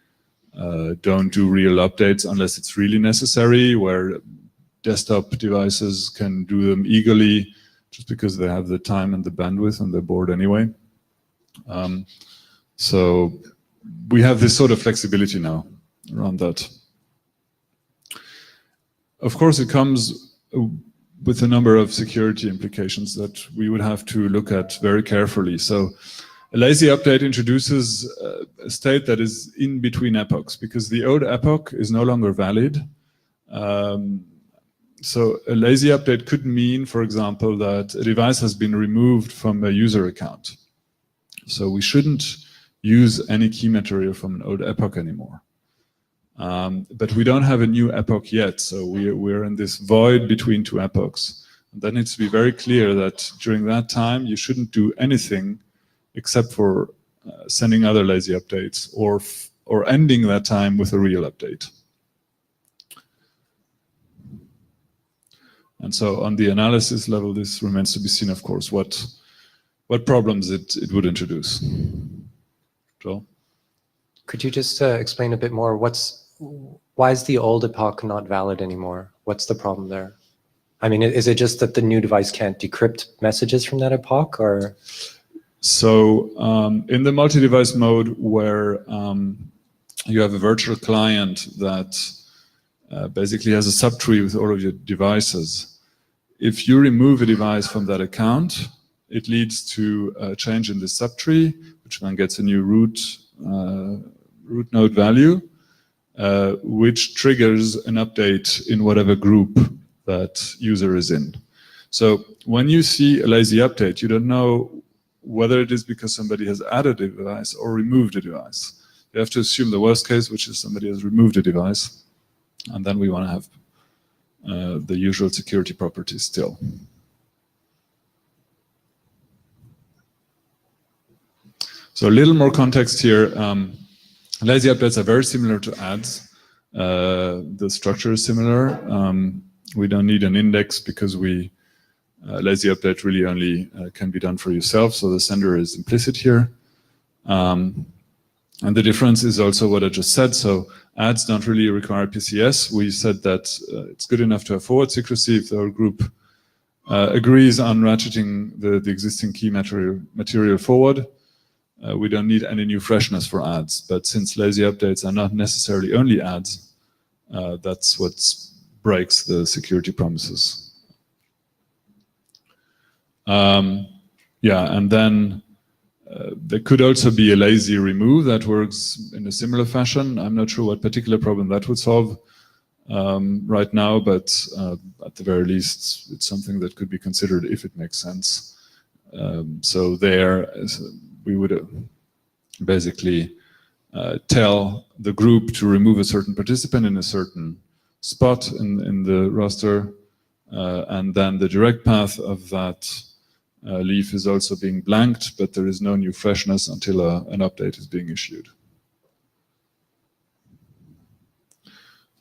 F: don't do real updates unless it's really necessary, where desktop devices can do them eagerly just because they have the time and the bandwidth and they're bored anyway. So we have this sort of flexibility now around that. Of course, it comes with a number of security implications that we would have to look at very carefully. So a lazy update introduces a state that is in between epochs, because the old epoch is no longer valid. So a lazy update could mean, for example, that a device has been removed from a user account. So we shouldn't use any key material from an old epoch anymore. But we don't have a new epoch yet, so we're in this void between two epochs. And that needs to be very clear that during that time, you shouldn't do anything except for sending other lazy updates or ending that time with a real update. And so on the analysis level, this remains to be seen, of course, what problems it would introduce. Joel?
J: Could you just explain a bit more? Why is the old epoch not valid anymore? What's the problem there? I mean, is it just that the new device can't decrypt messages from that epoch, or?
F: So in the multi-device mode where you have a virtual client that basically has a subtree with all of your devices, if you remove a device from that account, it leads to a change in the subtree, which then gets a new root node value, which triggers an update in whatever group that user is in. So when you see a lazy update, you don't know whether it is because somebody has added a device or removed a device. You have to assume the worst case, which is somebody has removed a device, and then we want to have the usual security properties still. So a little more context here. Lazy updates are very similar to ads. The structure is similar. We don't need an index because lazy update really only can be done for yourself, so the sender is implicit here. And the difference is also what I just said. So ads don't really require PCS. We said that it's good enough to have forward secrecy if the whole group agrees on ratcheting the existing key material forward. We don't need any new freshness for ads. But since lazy updates are not necessarily only ads, that's what breaks the security promises. Yeah, and then there could also be a lazy remove that works in a similar fashion. I'm not sure what particular problem that would solve right now, but at the very least, it's something that could be considered if it makes sense. So there, we would basically tell the group to remove a certain participant in a certain spot in the roster, and then the direct path of that leaf is also being blanked, but there is no new freshness until an update is being issued.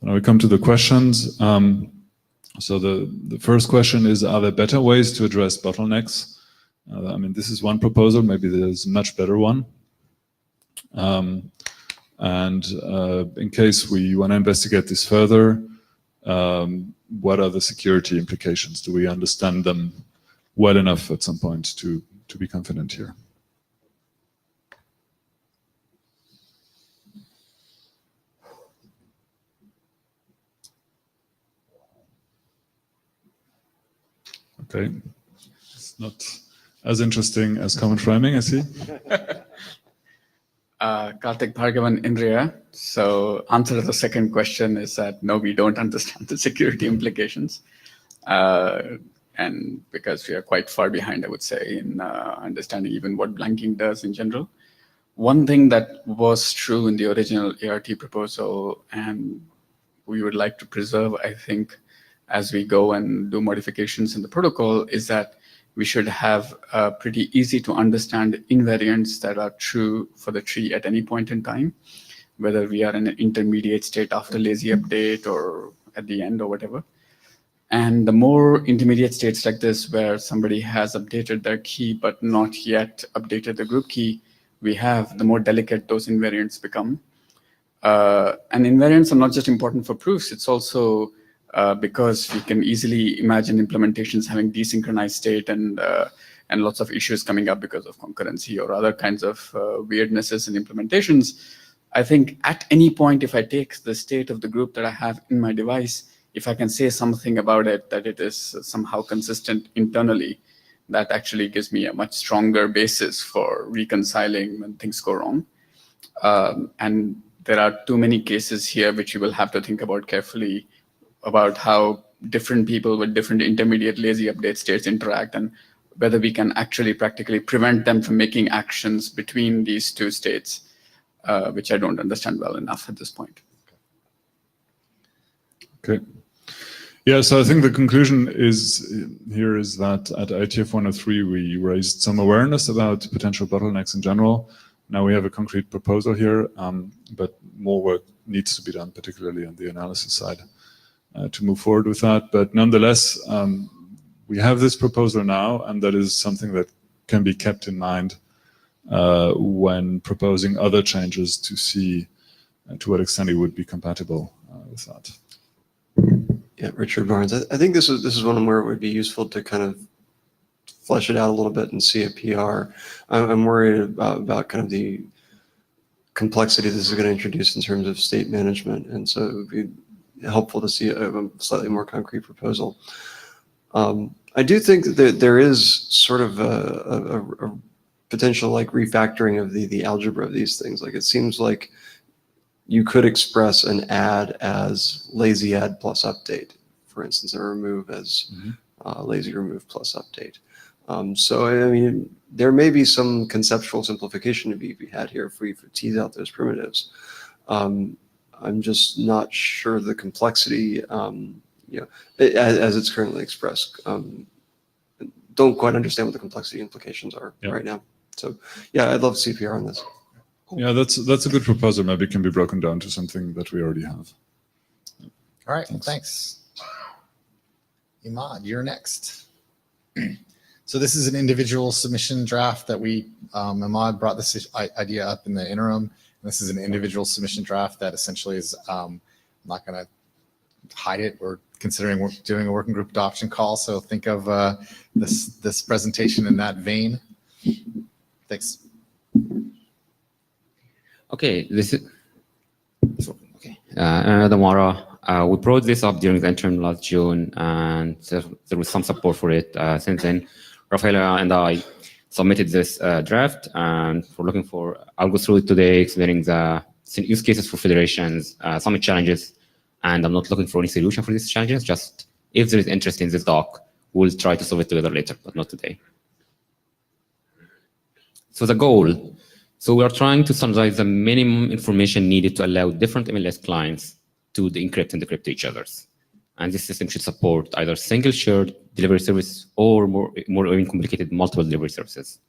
F: Now we come to the questions. So the first question is, are there better ways to address bottlenecks? I mean, this is one proposal, maybe there's a much better one. And in case we want to investigate this further, what are the security implications? Do we understand them well enough at some point to be confident here? Okay, it's not as interesting as common framing, I see.
I: Karthik Bhargavan, Indriya. So answer to the second question is that no, we don't understand the security implications. And because we are quite far behind, I would say, in understanding even what blanking does in general. One thing that was true in the original ART proposal, and we would like to preserve, I think, as we go and do modifications in the protocol, is that we should have pretty easy to understand invariants that are true for the tree at any point in time, whether we are in an intermediate state after lazy update or at the end or whatever. And the more intermediate states like this, where somebody has updated their key but not yet updated the group key we have, the more delicate those invariants become. And invariants are not just important for proofs, it's also because we can easily imagine implementations having desynchronized state and lots of issues coming up because of concurrency or other kinds of weirdnesses in implementations. I think at any point, if I take the state of the group that I have in my device, if I can say something about it, that it is somehow consistent internally, that actually gives me a much stronger basis for reconciling when things go wrong. And there are too many cases here which you will have to think about carefully about how different people with different intermediate lazy update states interact and whether we can actually practically prevent them from making actions between these two states, which I don't understand well enough at this point.
F: Okay. Yeah, so I think the conclusion here is that at IETF 103, we raised some awareness about potential bottlenecks in general. Now we have a concrete proposal here, but more work needs to be done, particularly on the analysis side, to move forward with that. But nonetheless, we have this proposal now, and that is something that can be kept in mind when proposing other changes to see to what extent it would be compatible with that.
E: Yeah, Richard Barnes. I think this is one where it would be useful to kind of flesh it out a little bit and see a PR. I'm worried about kind of the complexity this is going to introduce in terms of state management, and so it would be helpful to see a slightly more concrete proposal. I do think that there is sort of a potential like refactoring of the algebra of these things. Like it seems like you could express an add as lazy add plus update, for instance, and remove as lazy remove plus update. So, I mean, there may be some conceptual simplification to be had here if we tease out those primitives. I'm just not sure the complexity, as it's currently expressed. Don't quite understand what the complexity implications are right now. So, yeah, I'd love CPR on this.
F: Yeah, that's a good proposal. Maybe it can be broken down to something that we already have.
D: All right, thanks. Imad, you're next. So this is an individual submission draft that Imad brought this idea up in the interim. This is an individual submission draft that essentially is, I'm not going to hide it. We're considering doing a working group adoption call. So think of this presentation in that vein. Thanks.
K: Okay, this is okay. Damara, we brought this up during the interim last June, and there was some support for it since then. Rafaela and I submitted this draft, and we're looking for. I'll go through it today, explaining the use cases for federations, some challenges, and I'm not looking for any solution for these challenges. Just if there is interest in this doc, we'll try to solve it together later, but not today. So the goal. So we are trying to standardize the minimum information needed to allow different MLS clients to encrypt and decrypt each other's. And this system should support either single shared delivery service or more even complicated multiple delivery services.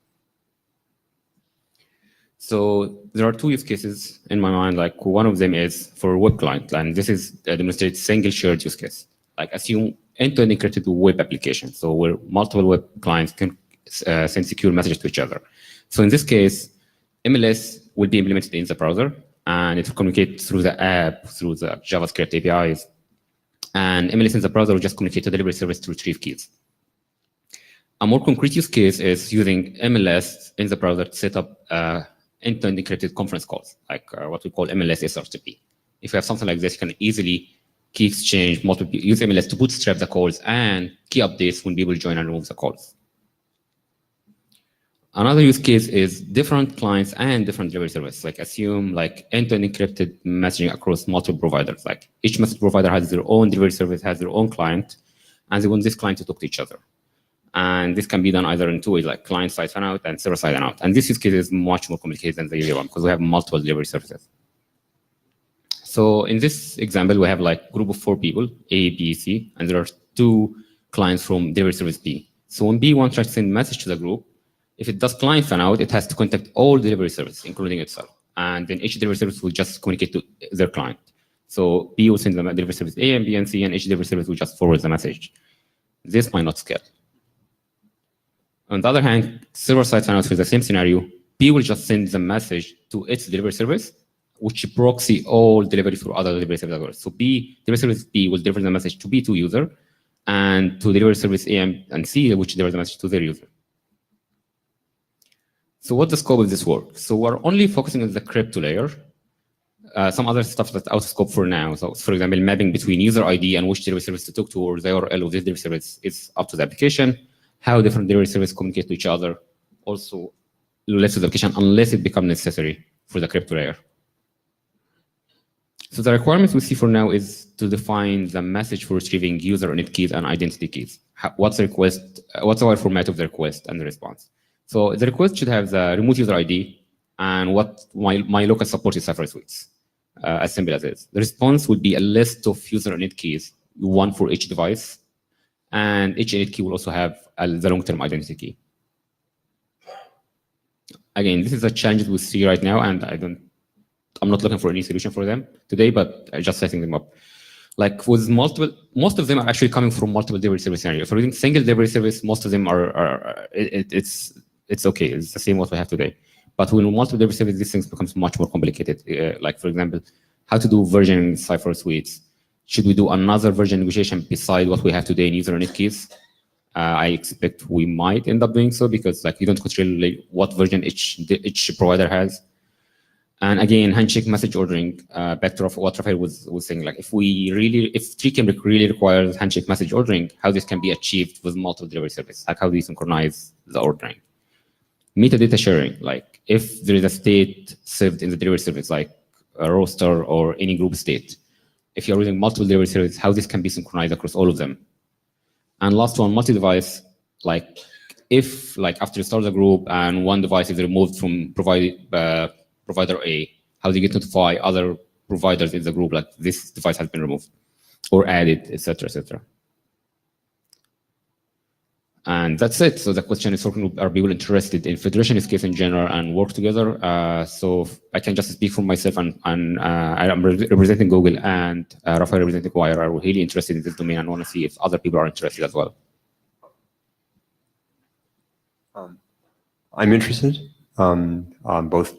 K: So there are two use cases in my mind. Like one of them is for web client, and this is a demonstrated single shared use case. Like assume end-to-end encrypted web application, so where multiple web clients can send secure messages to each other. So in this case, MLS will be implemented in the browser, and it will communicate through the app, through the JavaScript APIs. And MLS in the browser will just communicate to the delivery service to retrieve keys. A more concrete use case is using MLS in the browser to set up end-to-end encrypted conference calls, like what we call MLS SRTP. If you have something like this, you can easily key exchange, use MLS to bootstrap the calls and key updates when people join and remove the calls. Another use case is different clients and different delivery services. Like assume like end-to-end encrypted messaging across multiple providers. Like each message provider has their own delivery service, has their own client, and they want this client to talk to each other. And this can be done either in two ways, like client-side fan-out and server-side fan-out. And this use case is much more complicated than the other one because we have multiple delivery services. So in this example, we have like a group of 4 people, A, B, C, and there are 2 clients from delivery service B. So when B1 tries to send a message to the group, if it does client fan-out, it has to contact all delivery services, including itself. And then each delivery service will just communicate to their client. So B will send the delivery service A and B and C, and each delivery service will just forward the message. This might not scale. On the other hand, server-side fan-out for the same scenario, B will just send the message to its delivery service, which proxy all delivery through other delivery services. So delivery service B will deliver the message to B2 user, and to delivery service A and C, which delivers the message to their user. So what's the scope of this work? So we're only focusing on the crypto layer. Some other stuff that's out of scope for now. So for example, mapping between user ID and which delivery service to talk to, or the URL of this delivery service is up to the application. How different delivery services communicate to each other also left to the application unless it becomes necessary for the crypto layer. So the requirements we see for now is to define the message for retrieving user init keys and identity keys. What's the request? What's our format of the request and the response? So the request should have the remote user ID and what my local supported Cypher suites, as simple as it is. The response would be a list of user init keys, one for each device, and each init key will also have the long-term identity key. Again, this is a challenge we see right now, and I'm not looking for any solution for them today, but I'm just setting them up. Like with most of them are actually coming from multiple delivery service scenarios. For using single delivery service, most of them it's okay. It's the same what we have today. But when multiple delivery service, these things becomes much more complicated. Like for example, how to do versioning Cypher suites. Should we do another version negotiation beside what we have today in user init keys? I expect we might end up doing so because like you don't control like, what version each provider has. And again, handshake message ordering, back to what Rafael was saying, like if TCAM really requires handshake message ordering, how this can be achieved with multiple delivery services, like how do you synchronize the ordering? Metadata sharing, like if there is a state saved in the delivery service, like a roster or any group state, if you're using multiple delivery services, how this can be synchronized across all of them. And last one, multi-device, like if like after you start the group and one device is removed from provider A, how do you get notify other providers in the group like this device has been removed or added, etc., etc. And that's it. So the question is, are people interested in federation use case in general and work together? So I can just speak for myself, and I'm representing Google, and Rafael representing Wire are really interested in this domain and want to see if other people are interested as well.
G: I'm interested. Both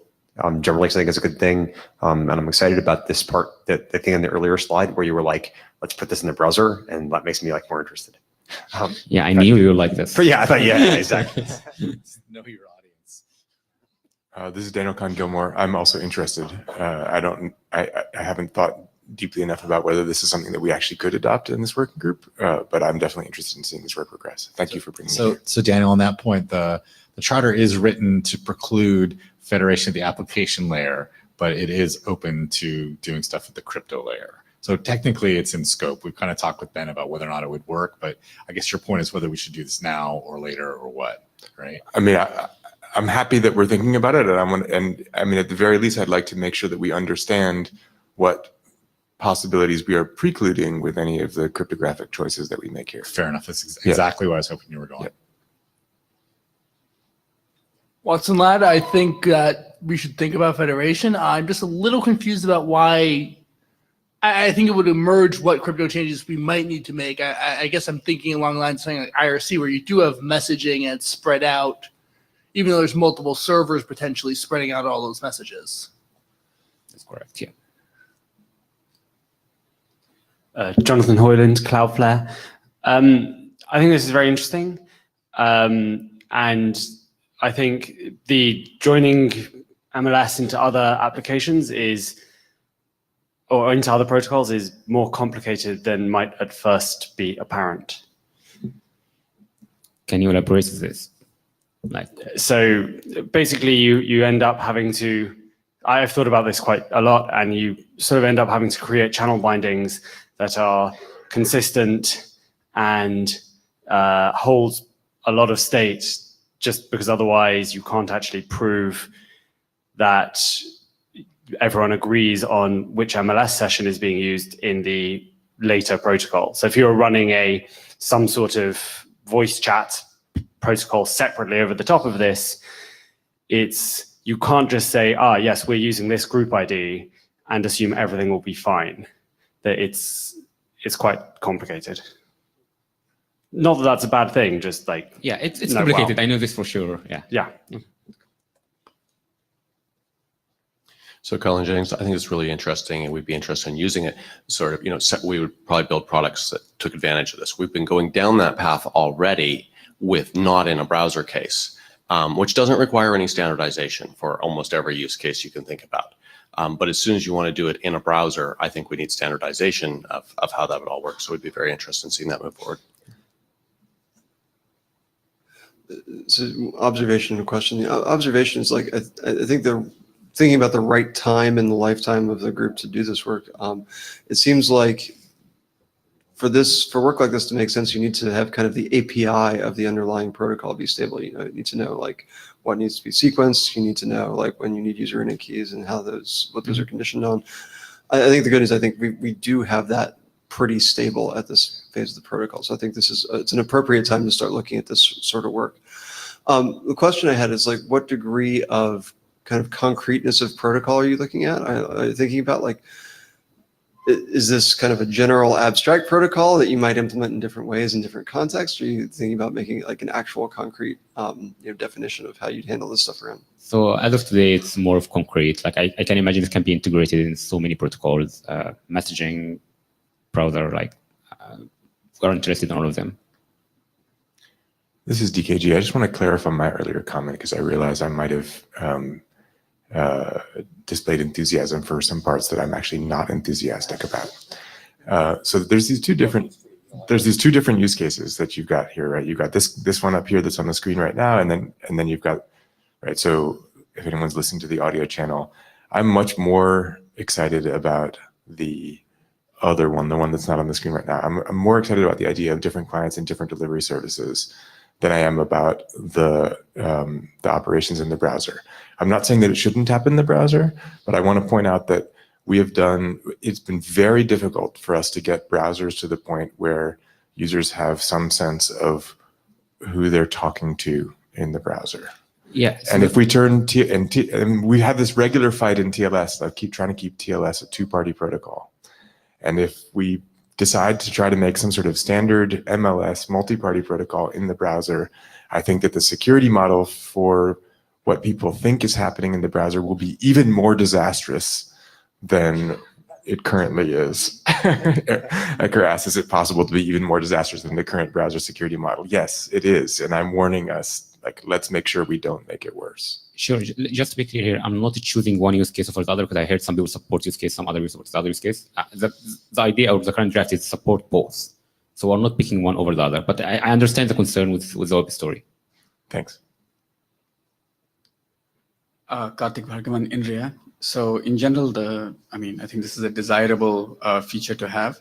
G: generally, I think it's a good thing, and I'm excited about this part. The thing on the earlier slide where you were like, "Let's put this in the browser," and that makes me like more interested.
K: Yeah, I knew you would like this.
G: But yeah, I thought, yeah, exactly.
D: Know your audience.
C: This is Daniel Kahn-Gilmore. I'm also interested. I haven't thought deeply enough about whether this is something that we actually could adopt in this working group, but I'm definitely interested in seeing this work progress. Thank you for bringing me here.
D: So Daniel, on that point, the charter is written to preclude federation at the application layer, but it is open to doing stuff at the crypto layer. So technically it's in scope. We've kind of talked with Ben about whether or not it would work, but I guess your point is whether we should do this now or later or what, right?
C: I mean, I'm happy that we're thinking about it, and I mean, at the very least, I'd like to make sure that we understand what possibilities we are precluding with any of the cryptographic choices that we make here.
D: Fair enough. That's exactly where I was hoping you were going.
C: Yep.
L: Watson Ladd, I think that we should think about federation. I'm just a little confused about why. I think it would emerge what crypto changes we might need to make. I guess I'm thinking along the lines of something like IRC, where you do have messaging and it's spread out, even though there's multiple servers potentially spreading out all those messages.
K: That's correct, yeah.
M: Jonathan Hoyland, Cloudflare. I think this is very interesting. And I think the joining MLS into other applications or into other protocols is more complicated than might at first be apparent.
K: Can you elaborate on this?
M: So basically you end up having to, I've thought about this quite a lot, and you sort of end up having to create channel bindings that are consistent and hold a lot of state, just because otherwise you can't actually prove that everyone agrees on which MLS session is being used in the later protocol. So if you're running some sort of voice chat protocol separately over the top of this, you can't just say, yes, we're using this group ID and assume everything will be fine. That it's quite complicated. Not that that's a bad thing, just like...
K: Yeah, it's complicated. I know this for sure, yeah.
M: Yeah.
N: So Colin Jennings, I think it's really interesting, and we'd be interested in using it. Sort of, we would probably build products that took advantage of this. We've been going down that path already with not in a browser case, which doesn't require any standardization for almost every use case you can think about. But as soon as you want to do it in a browser, I think we need standardization of how that would all work. So we'd be very interested in seeing that move forward.
E: So observation and question. The observation is like, I think thinking about the right time in the lifetime of the group to do this work, it seems like for work like this to make sense, you need to have kind of the API of the underlying protocol be stable. You need to know like what needs to be sequenced. You need to know like when you need user init keys and what those are conditioned on. I think the good news, I think we do have that pretty stable at this phase of the protocol. So I think it's an appropriate time to start looking at this sort of work. The question I had is like, what degree of kind of concreteness of protocol are you looking at? Are you thinking about like, is this kind of a general abstract protocol that you might implement in different ways in different contexts? Or are you thinking about making like an actual concrete definition of how you'd handle this stuff around?
K: So as of today, it's more of concrete. Like I can imagine this can be integrated in so many protocols, messaging, browser, like we're interested in all of them.
C: This is DKG. I just want to clarify my earlier comment because I realized I might have displayed enthusiasm for some parts that I'm actually not enthusiastic about. So there's these two different use cases that you've got here, right? You've got this one up here that's on the screen right now, and then you've got, right? So if anyone's listening to the audio channel, I'm much more excited about the other one, the one that's not on the screen right now. I'm more excited about the idea of different clients and different delivery services than I am about the operations in the browser. I'm not saying that it shouldn't happen in the browser, but I want to point out that it's been very difficult for us to get browsers to the point where users have some sense of who they're talking to in the browser.
K: Yeah.
C: And if we turn and we have this regular fight in TLS, like trying to keep TLS a two-party protocol. And if we decide to try to make some sort of standard MLS multi-party protocol in the browser, I think that the security model for what people think is happening in the browser will be even more disastrous than it currently is. Ecker asks, is it possible to be even more disastrous than the current browser security model? Yes, it is. And I'm warning us, like, let's make sure we don't make it worse.
K: Sure. Just to be clear here, I'm not choosing one use case over the other because I heard some people support use case, some other people support the other use case. The idea of the current draft is support both. So we're not picking one over the other. But I understand the concern with the web story.
C: Thanks.
I: Karthik Bhargavan, India. So in general, I think this is a desirable feature to have.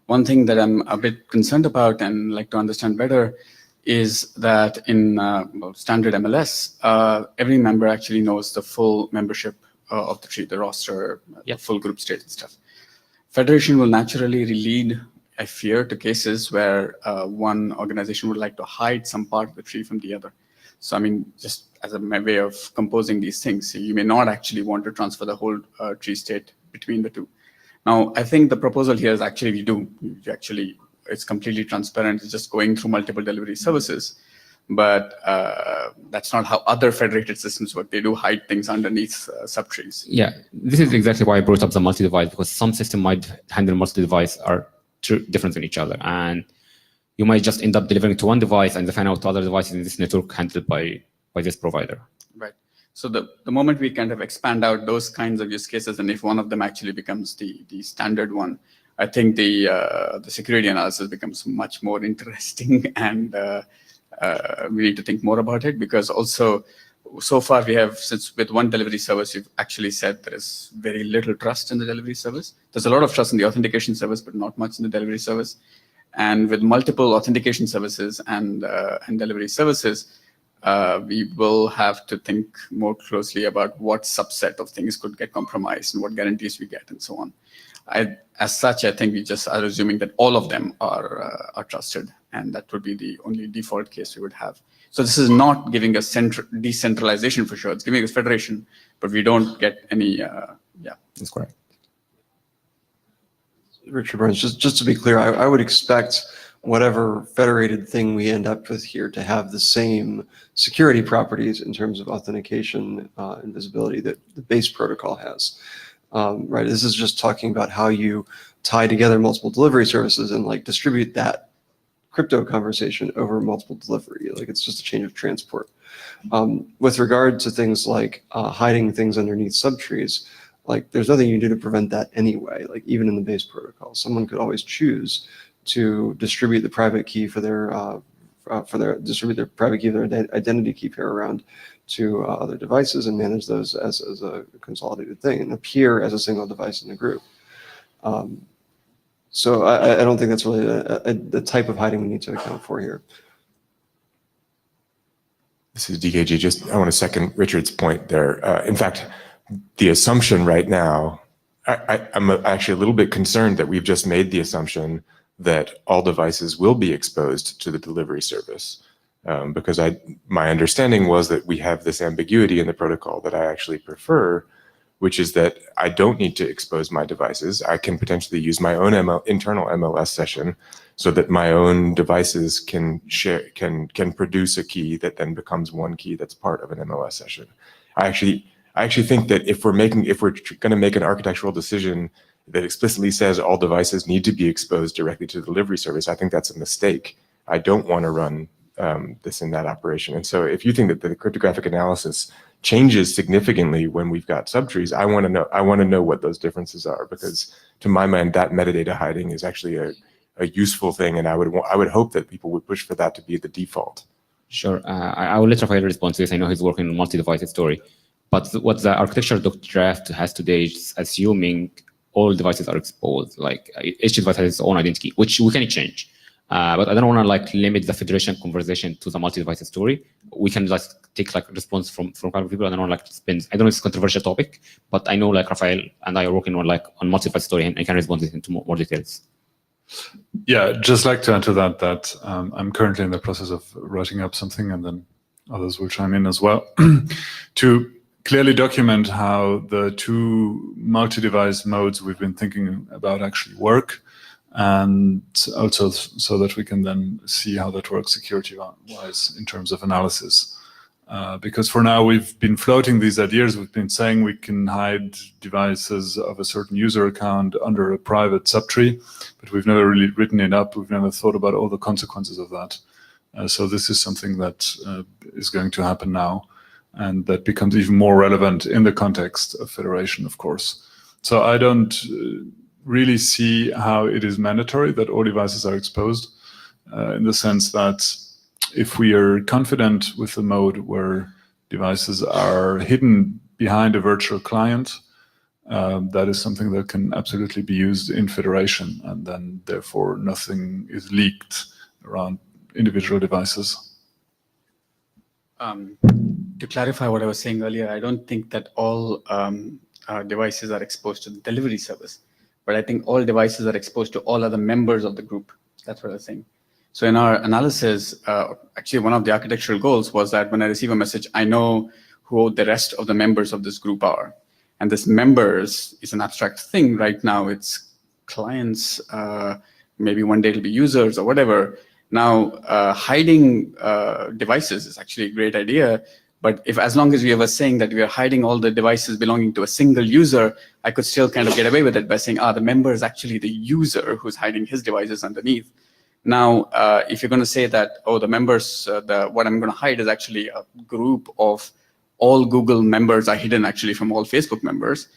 I: One thing that I'm a bit concerned about and like to understand better is that in standard MLS, every member actually knows the full membership of the tree, the roster, the full group state and stuff. Federation will naturally lead, I fear, to cases where one organization would like to hide some part of the tree from the other. So, I mean, just as a way of composing these things, you may not actually want to transfer the whole tree state between the two. Now, I think the proposal here is actually it's completely transparent. It's just going through multiple delivery services. But that's not how other federated systems work. They do hide things underneath subtrees.
K: Yeah, this is exactly why I brought up the multi-device, because some system might handle multi-device are different than each other. And you might just end up delivering to one device and define out to other devices in this network handled by this provider.
I: Right. So the moment we kind of expand out those kinds of use cases, and if one of them actually becomes the standard one, I think the security analysis becomes much more interesting, and we need to think more about it, because also so far we have, since with one delivery service, we've actually said there is very little trust in the delivery service. There's a lot of trust in the authentication service, but not much in the delivery service. And with multiple authentication services and delivery services, we will have to think more closely about what subset of things could get compromised and what guarantees we get and so on. As such, I think we just are assuming that all of them are trusted, and that would be the only default case we would have. So this is not giving us decentralization for sure. It's giving us federation, but we don't get any,
K: That's correct.
E: Richard Burns, just to be clear, I would expect whatever federated thing we end up with here to have the same security properties in terms of authentication and visibility that the base protocol has. Right, this is just talking about how you tie together multiple delivery services and like distribute that crypto conversation over multiple delivery. Like it's just a change of transport. With regard to things like hiding things underneath subtrees, like there's nothing you can do to prevent that anyway. Like even in the base protocol, someone could always choose to distribute the private key for distribute their private key, their identity key pair around to other devices and manage those as a consolidated thing and appear as a single device in the group. So I don't think that's really the type of hiding we need to account for here.
C: This is DKG. I want to second Richard's point there. In fact, the assumption right now, I'm actually a little bit concerned that we've just made the assumption that all devices will be exposed to the delivery service. Because my understanding was that we have this ambiguity in the protocol that I actually prefer, which is that I don't need to expose my devices. I can potentially use my own internal MLS session so that my own devices can produce a key that then becomes one key that's part of an MLS session. I actually think that if we're going to make an architectural decision that explicitly says all devices need to be exposed directly to the delivery service, I think that's a mistake. I don't want to run this in that operation. And so if you think that the cryptographic analysis changes significantly when we've got subtrees, I want to know what those differences are, because to my mind, that metadata hiding is actually a useful thing, and I would hope that people would push for that to be the default.
K: Sure. I will let Rafael respond to this. I know he's working on multi-device story. But what the architecture doc draft has today is assuming all devices are exposed. Like each device has its own identity, which we can change. But I don't want to limit the federation conversation to the multi-device story. We can take response from other people. I don't know spend. I don't know if it's a controversial topic, but I know Rafael and I are working on multi-device story, and I can respond into more details.
F: Yeah, just like to add to that I'm currently in the process of writing up something, and then others will chime in as well, to clearly document how the two multi-device modes we've been thinking about actually work, and also so that we can then see how that works security-wise in terms of analysis. Because for now, we've been floating these ideas. We've been saying we can hide devices of a certain user account under a private subtree, but we've never really written it up. We've never thought about all the consequences of that. So this is something that is going to happen now, and that becomes even more relevant in the context of federation, of course. So I don't really see how it is mandatory that all devices are exposed, in the sense that if we are confident with the mode where devices are hidden behind a virtual client, that is something that can absolutely be used in federation, and then therefore nothing is leaked around individual devices.
I: To clarify what I was saying earlier, I don't think that all devices are exposed to the delivery service, but I think all devices are exposed to all other members of the group. That's what I was saying. So in our analysis, actually one of the architectural goals was that when I receive a message, I know who the rest of the members of this group are. And this members is an abstract thing. Right now it's clients, maybe one day it'll be users or whatever. Now, hiding devices is actually a great idea. But as long as we were saying that we are hiding all the devices belonging to a single user, I could still kind of get away with it by saying, the member is actually the user who's hiding his devices underneath. Now, if you're going to say that, the members, what I'm going to hide is actually a group of all Google members are hidden actually from all Facebook members.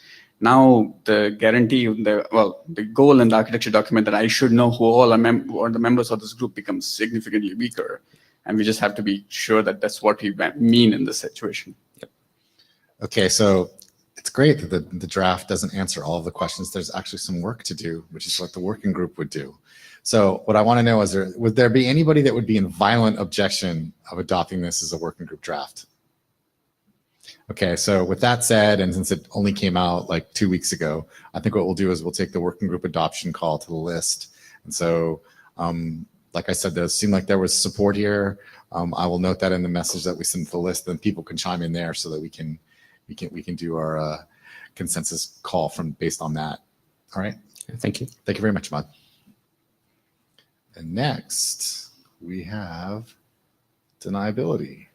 I: Now, the guarantee, the goal in the architecture document that I should know who all are the members of this group becomes significantly weaker. And we just have to be sure that that's what we mean in this situation. Yep.
D: Okay, so it's great that the draft doesn't answer all of the questions. There's actually some work to do, which is what the working group would do. So what I want to know is, would there be anybody that would be in violent objection of adopting this as a working group draft? Okay, so with that said, and since it only came out like 2 weeks ago, I think what we'll do is we'll take the working group adoption call to the list. And so, like I said, there seemed like there was support here. I will note that in the message that we send to the list, then people can chime in there so that we can do our consensus call based on that. All right.
K: Thank you.
D: Thank you very much, Mud. And next we have deniability.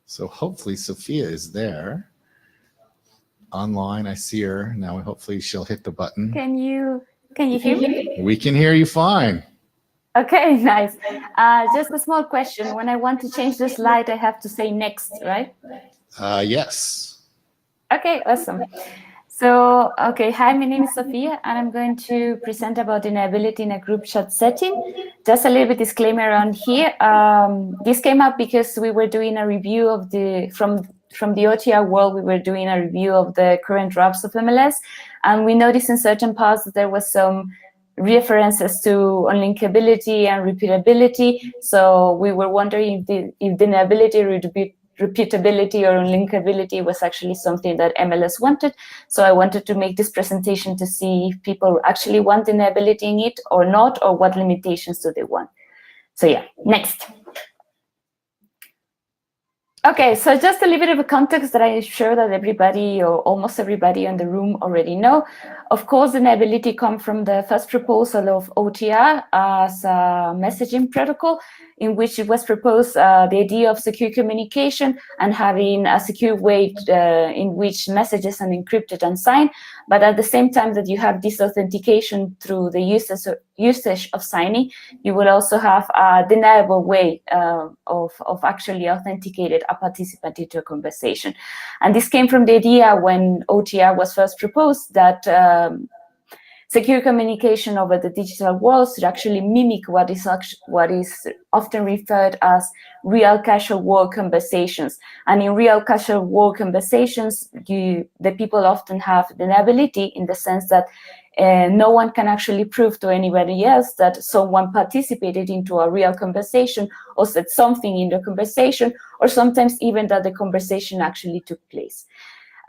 D: So hopefully Sophia is there online. I see her now. Hopefully she'll hit the button.
O: Can you hear me?
D: We can hear you fine.
O: Okay, nice. Just a small question. When I want to change the slide, I have to say next, right?
D: Yes.
O: Okay, awesome. So, okay, hi, my name is Sophia, and I'm going to present about deniability in a group chat setting. Just a little bit disclaimer around here. This came up because we were doing a review of from the OTR world, we were doing a review of the current drafts of MLS, and we noticed in certain parts that there was some references to unlinkability and repeatability. So we were wondering if deniability, repeatability or unlinkability was actually something that MLS wanted. So I wanted to make this presentation to see if people actually want deniability in it or not, or what limitations do they want. So yeah, next. Okay, so just a little bit of a context that I'm sure that everybody or almost everybody in the room already know. Of course, deniability comes from the first proposal of OTR as a messaging protocol, in which it was proposed the idea of secure communication and having a secure way in which messages are encrypted and signed, but at the same time that you have this authentication through the usage of signing, you will also have a deniable way of actually authenticated a participant into a conversation. And this came from the idea when OTR was first proposed that secure communication over the digital world should actually mimic what is often referred as real casual work conversations. And in real casual work conversations, the people often have deniability in the sense that no one can actually prove to anybody else that someone participated into a real conversation or said something in the conversation, or sometimes even that the conversation actually took place.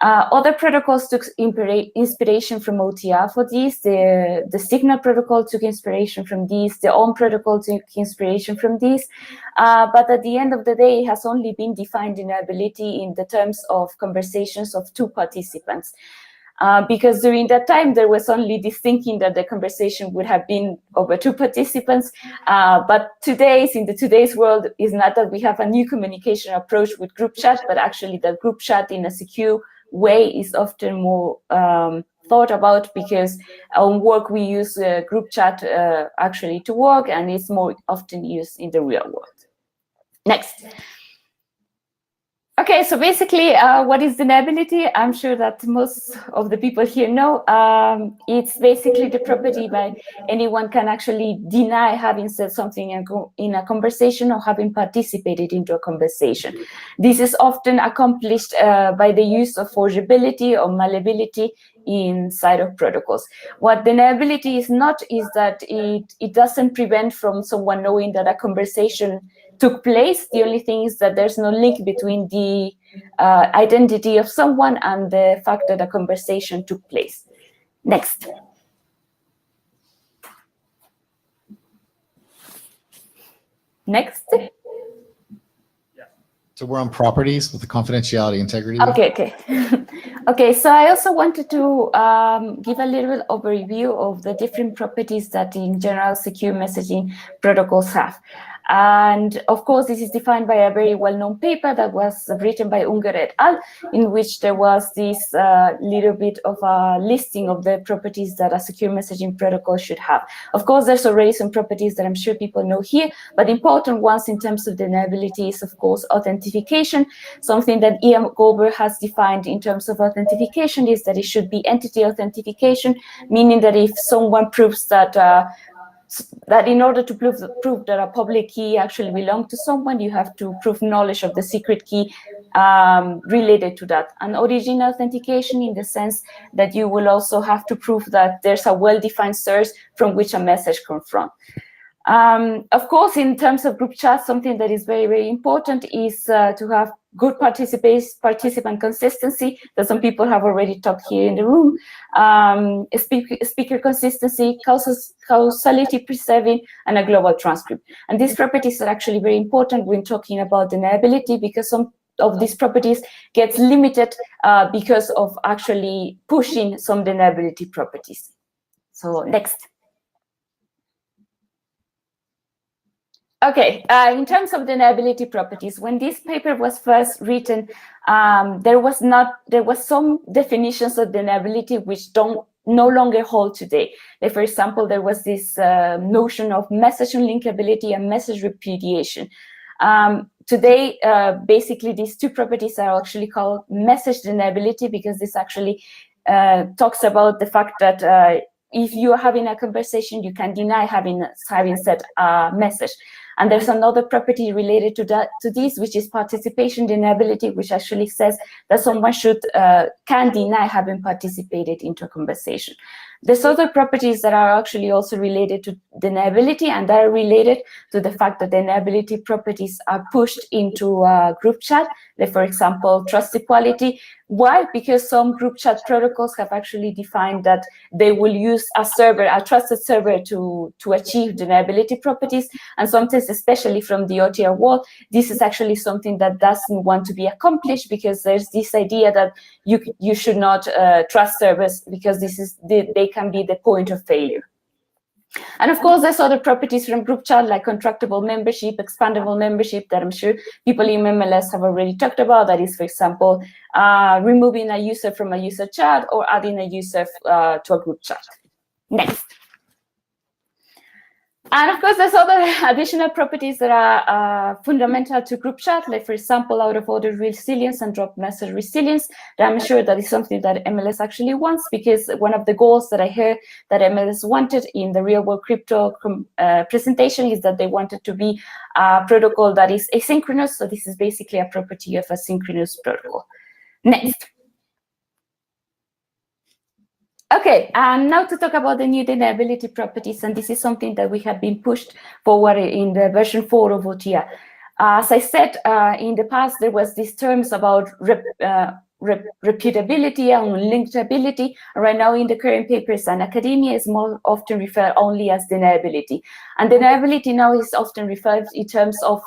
O: Other protocols took inspiration from OTR for this. The Signal protocol took inspiration from this. The OWN protocol took inspiration from this. But at the end of the day, it has only been defined deniability in the terms of conversations of two participants. Because during that time, there was only this thinking that the conversation would have been over two participants. But in today's world, is not that we have a new communication approach with group chat, but actually that group chat in a secure way is often more thought about, because on work we use group chat actually to work, and it's more often used in the real world. Next. Okay, so basically, what is deniability? I'm sure that most of the people here know. It's basically the property by anyone can actually deny having said something in a conversation or having participated into a conversation. This is often accomplished by the use of forgeability or malleability inside of protocols. What deniability is not is that it doesn't prevent from someone knowing that a conversation took place. The only thing is that there's no link between the identity of someone and the fact that a conversation took place. Next. Next.
D: So we're on properties with the confidentiality integrity.
O: Okay. Okay, so I also wanted to give a little overview of the different properties that in general secure messaging protocols have. And of course, this is defined by a very well-known paper that was written by Unger et al., in which there was this little bit of a listing of the properties that a secure messaging protocol should have. Of course, there's already some properties that I'm sure people know here, but important ones in terms of deniability is, of course, authentication. Something that Ian Goldberg has defined in terms of authentication is that it should be entity authentication, meaning that if someone proves that in order to prove that a public key actually belongs to someone, you have to prove knowledge of the secret key related to that. And original authentication in the sense that you will also have to prove that there's a well-defined source from which a message comes from. Of course, in terms of group chat, something that is very, very important is to have good participant consistency, that some people have already talked here in the room, speaker consistency, causality preserving, and a global transcript. And these properties are actually very important when talking about deniability, because some of these properties gets limited because of actually pushing some deniability properties. So next. Okay, in terms of deniability properties, when this paper was first written, there was some definitions of deniability which no longer hold today. Like, for example, there was this notion of message unlinkability and message repudiation. Today, basically, these two properties are actually called message deniability, because this actually talks about the fact that if you are having a conversation, you can deny having said a message. And there's another property related to this, which is participation deniability, which actually says that someone can deny having participated into a conversation. There's other properties that are actually also related to deniability, and that are related to the fact that deniability properties are pushed into a group chat. Like, for example, trust equality. Why? Because some group chat protocols have actually defined that they will use a trusted server to achieve deniability properties. And sometimes, especially from the OTR world, this is actually something that doesn't want to be accomplished, because there's this idea that you should not trust servers, because they can be the point of failure. And of course, there's other properties from group chat, like contractable membership, expandable membership, that I'm sure people in MLS have already talked about. That is, for example, removing a user from a user chat or adding a user to a group chat. Next. And of course, there's other additional properties that are fundamental to group chat, like, for example, out-of-order resilience and drop message resilience. That I'm sure that is something that MLS actually wants, because one of the goals that I heard that MLS wanted in the real world crypto presentation is that they wanted to be a protocol that is asynchronous. So this is basically a property of a synchronous protocol. Next. Okay, and now to talk about the new deniability properties, and this is something that we have been pushed forward in the version 4 of OTR. As I said, in the past, there was these terms about reputability and linkability. Right now, in the current papers and academia, is more often referred only as deniability. And deniability now is often referred in terms of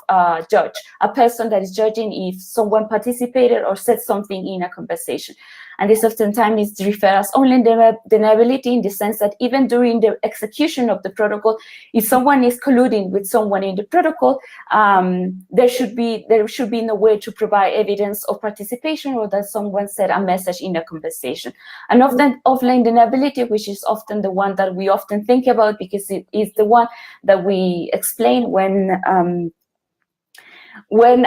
O: judge, a person that is judging if someone participated or said something in a conversation. And this oftentimes is referred as only deniability, in the sense that even during the execution of the protocol, if someone is colluding with someone in the protocol, there should be no way to provide evidence of participation or that someone said a message in a conversation. And often offline deniability, which is often the one that we often think about, because it is the one that we explain when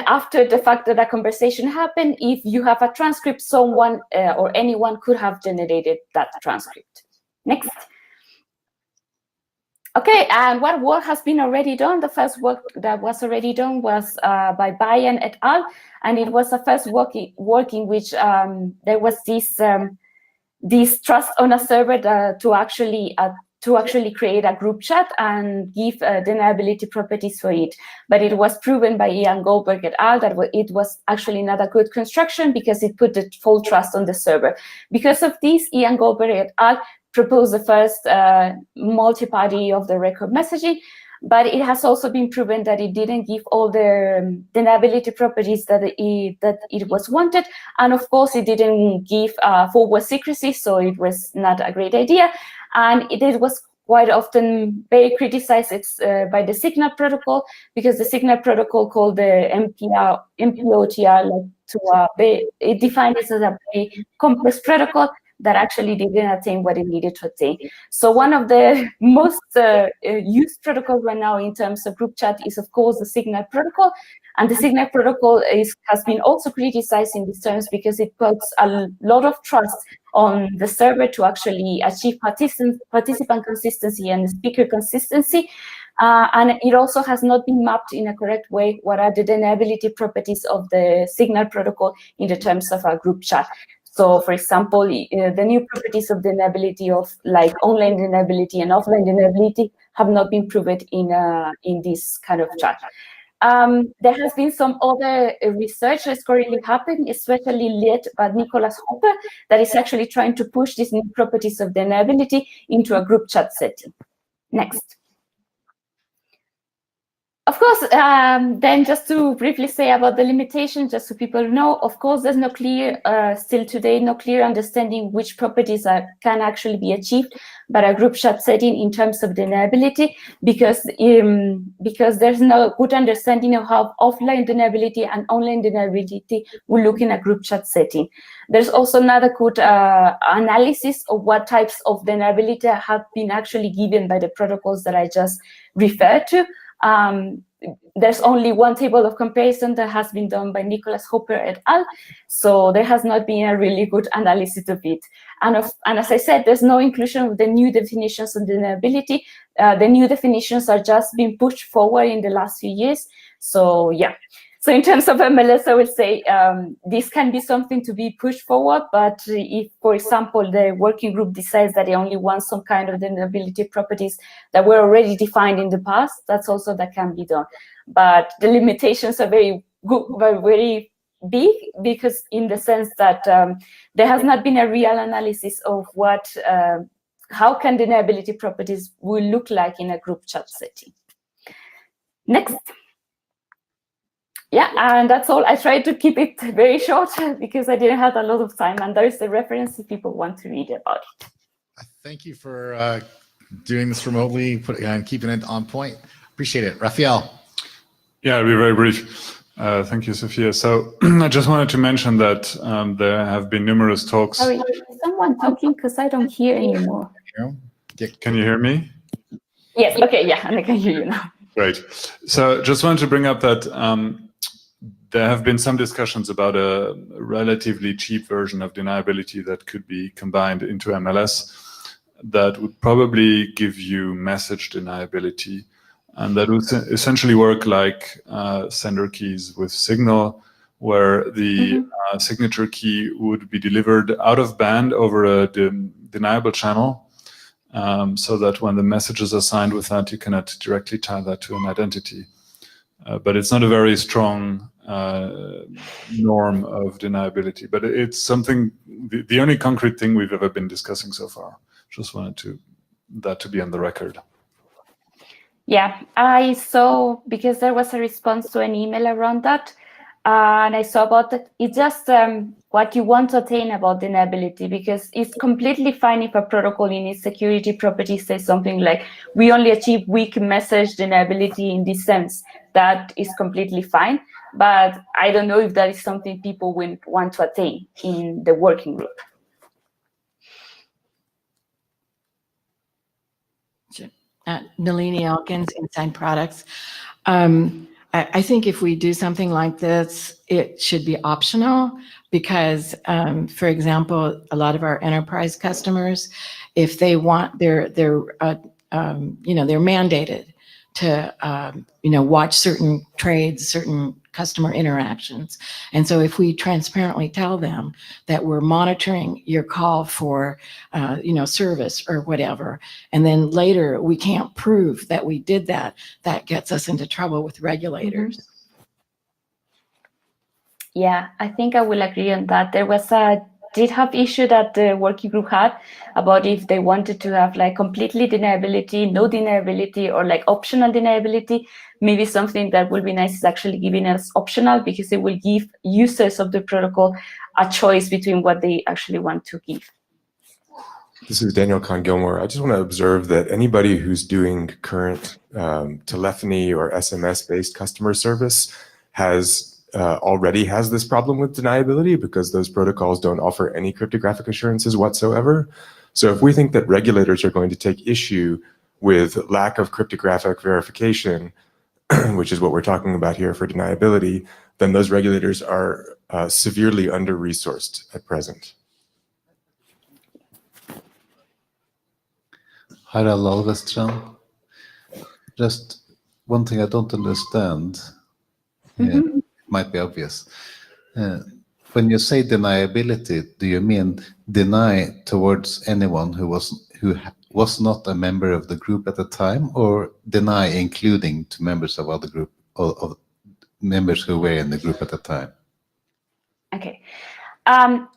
O: after the fact that a conversation happened, if you have a transcript, someone or anyone could have generated that transcript. Next. Okay, and what work has been already done? The first work that was already done was by Bayan et al. And it was the first work in which there was this trust on a server to actually create a group chat and give deniability properties for it. But it was proven by Ian Goldberg et al. That it was actually not a good construction, because it put the full trust on the server. Because of this, Ian Goldberg et al. Proposed the first multi-party of the record messaging, but it has also been proven that it didn't give all the deniability properties that it was wanted. And of course, it didn't give forward secrecy, so it was not a great idea. And it was quite often very criticized by the Signal protocol, because the Signal protocol called the MPOTR it defined it as a very complex protocol that actually didn't attain what it needed to attain. So one of the most used protocols right now in terms of group chat is, of course, the Signal protocol. And the Signal protocol has been also criticized in these terms, because it puts a lot of trust on the server to actually achieve participant consistency and speaker consistency. And it also has not been mapped in a correct way what are the deniability properties of the Signal protocol in the terms of a group chat. So, for example, the new properties of deniability of like online deniability and offline deniability have not been proven in this kind of chat. There has been some other research that's currently happening, especially led by Nicholas Hopper, that is actually trying to push these new properties of deniability into a group chat setting. Next. Of course, then just to briefly say about the limitations, just so people know, of course, there's no clear, still today, no clear understanding which properties can actually be achieved by a group chat setting in terms of deniability, because there's no good understanding of how offline deniability and online deniability will look in a group chat setting. There's also not a good analysis of what types of deniability have been actually given by the protocols that I just referred to. there's only one table of comparison that has been done by Nicholas Hopper et al. So there has not been a really good analysis of it. And as I said, there's no inclusion of the new definitions of deniability. The new definitions are just being pushed forward in the last few years. So yeah. So in terms of MLS, I would say this can be something to be pushed forward. But if, for example, the working group decides that they only want some kind of deniability properties that were already defined in the past, that's also that can be done. But the limitations are very good, very big, because in the sense that there has not been a real analysis of what, how can deniability properties will look like in a group chat setting. Next. Yeah, and that's all. I tried to keep it very short because I didn't have a lot of time, and there's the reference if people want to read about it.
D: Thank you for doing this remotely and keeping it on point. Appreciate it. Raphael.
F: Yeah, I'll be very brief. Thank you, Sophia. So I just wanted to mention that there have been numerous talks.
O: Sorry, is someone talking? Because I don't hear anymore.
F: Can you hear me?
O: Yes, okay, yeah, and I can hear you now.
F: Great. So just wanted to bring up that there have been some discussions about a relatively cheap version of deniability that could be combined into MLS that would probably give you message deniability. And that would essentially work like sender keys with Signal, where the signature key would be delivered out of band over a deniable channel, so that when the messages are signed with that, you cannot directly tie that to an identity. But it's not a very strong norm of deniability, but it's something, the only concrete thing we've ever been discussing so far. Just wanted that to be on the record.
O: Yeah, I saw, because there was a response to an email around that, and I saw about that. It's just what you want to attain about deniability, because it's completely fine if a protocol in its security properties says something like, we only achieve weak message deniability in this sense. That is completely fine, but I don't know if that is something people will want to attain in the working group.
P: Nalini Elkins, Inside Products. I think if we do something like this, it should be optional because, for example, a lot of our enterprise customers, if they want, they're mandated to, watch certain trades, certain customer interactions. And so if we transparently tell them that we're monitoring your call for, service or whatever, and then later we can't prove that we did that, that gets us into trouble with regulators.
O: Yeah, I think I will agree on that. There was a GitHub issue that the working group had about if they wanted to have like completely deniability, no deniability, or like optional deniability. Maybe something that would be nice is actually giving us optional, because it will give users of the protocol a choice between what they actually want to give.
C: This is Daniel Kahn-Gilmore. I just want to observe that anybody who's doing current telephony or SMS-based customer service already has this problem with deniability, because those protocols don't offer any cryptographic assurances whatsoever. So if we think that regulators are going to take issue with lack of cryptographic verification, which is what we're talking about here for deniability, then those regulators are severely under-resourced at present.
Q: Harald Alvestrand. Just one thing I don't understand.
O: Mm-hmm.
Q: Might be obvious. When you say deniability, do you mean deny towards anyone who was not a member of the group at the time, or deny including to members of other group, of members who were in the group at the time?
O: Okay.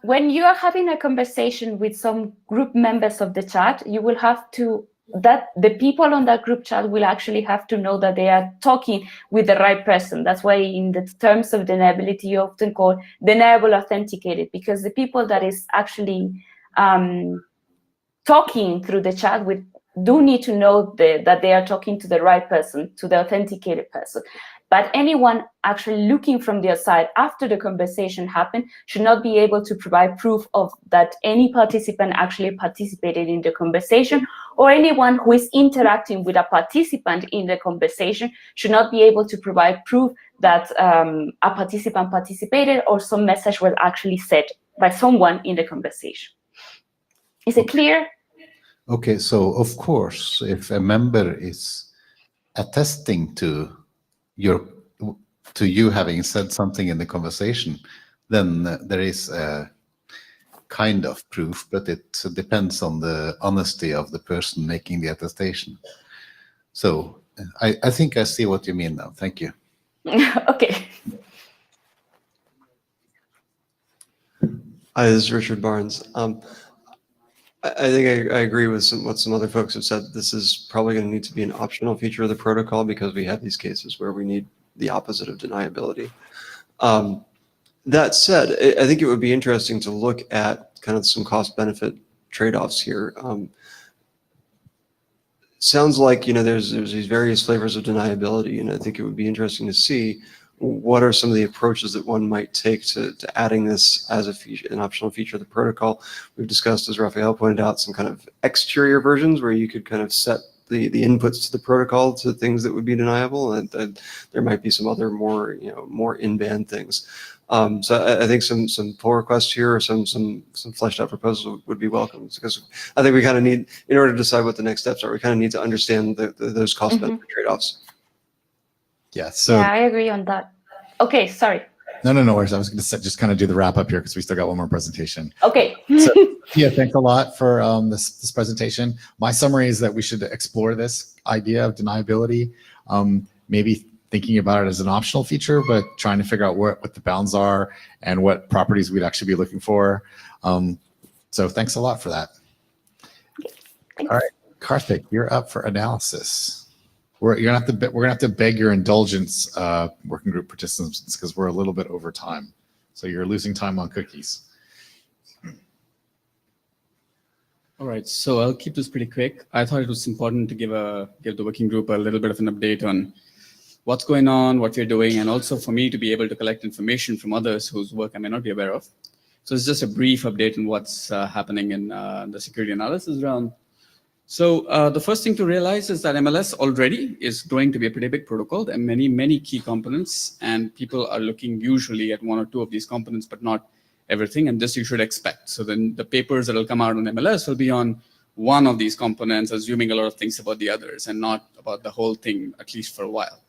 O: When you are having a conversation with some group members of the chat, you will have to, that the people on that group chat will actually have to know that they are talking with the right person. That's why in the terms of deniability, you often call deniable authenticated, because the people that is actually talking through the chat with do need to know that they are talking to the right person, to the authenticated person. But anyone actually looking from their side after the conversation happened should not be able to provide proof of that any participant actually participated in the conversation, or anyone who is interacting with a participant in the conversation should not be able to provide proof that a participant participated or some message was actually said by someone in the conversation. Is it clear?
Q: Okay, so of course, if a member is attesting to you having said something in the conversation, then there is a kind of proof, but it depends on the honesty of the person making the attestation. So I think I see what you mean now. Thank you.
O: Okay.
E: Hi, this is Richard Barnes. I think I agree with what some other folks have said. This is probably going to need to be an optional feature of the protocol because we have these cases where we need the opposite of deniability. That said, I think it would be interesting to look at kind of some cost-benefit trade-offs here. Sounds like, there's these various flavors of deniability, and I think it would be interesting to see what are some of the approaches that one might take to adding this as an optional feature of the protocol. We've discussed, as Raphael pointed out, some kind of exterior versions where you could kind of set the inputs to the protocol to things that would be deniable, and there might be some other more in-band things. So I think some pull requests here or some fleshed out proposals would be welcome, because I think we kind of need, in order to decide what the next steps are, we kind of need to understand those cost benefit trade-offs.
D: Yeah. So
O: yeah, I agree on that. Okay, sorry.
D: No worries. I was going to just kind of do the wrap up here because we still got one more presentation.
O: Okay.
D: So, yeah, thanks a lot for this presentation. My summary is that we should explore this idea of deniability, maybe thinking about it as an optional feature, but trying to figure out what the bounds are and what properties we'd actually be looking for. So thanks a lot for that. All right, Karthik, you're up for analysis. We're gonna have to beg your indulgence, working group participants, because we're a little bit over time. So you're losing time on cookies.
I: All right, so I'll keep this pretty quick. I thought it was important to give the working group a little bit of an update on what's going on, what we're doing, and also for me to be able to collect information from others whose work I may not be aware of. So it's just a brief update on what's happening in the security analysis realm. So the first thing to realize is that MLS already is growing to be a pretty big protocol. There are many, many key components, and people are looking usually at one or two of these components, but not everything, and this you should expect. So then the papers that will come out on MLS will be on one of these components, assuming a lot of things about the others and not about the whole thing, at least for a while.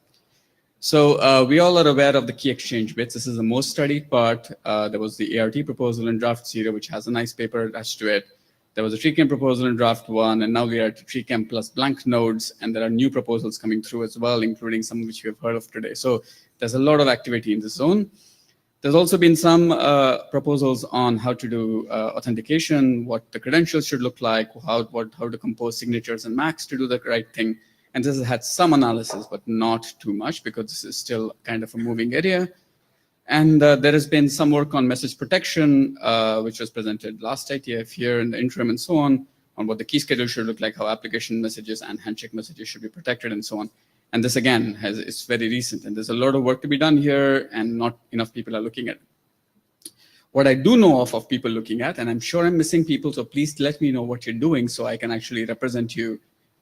I: So we all are aware of the key exchange bits. This is the most studied part. There was the ART proposal in draft 0, which has a nice paper attached to it. There was a TreeChem proposal in draft 1, and now we are at TreeChem plus blank nodes, and there are new proposals coming through as well, including some which we have heard of today. So there's a lot of activity in this zone. There's also been some proposals on how to do authentication, what the credentials should look like, how to compose signatures and MACs to do the right thing. And this has had some analysis, but not too much, because this is still kind of a moving area. And there has been some work on message protection, which was presented last IETF here in the interim and so on what the key schedule should look like, how application messages and handshake messages should be protected and so on. And this, again, is very recent. And there's a lot of work to be done here, and not enough people are looking at it. What I do know of people looking at, and I'm sure I'm missing people, so please let me know what you're doing so I can actually represent you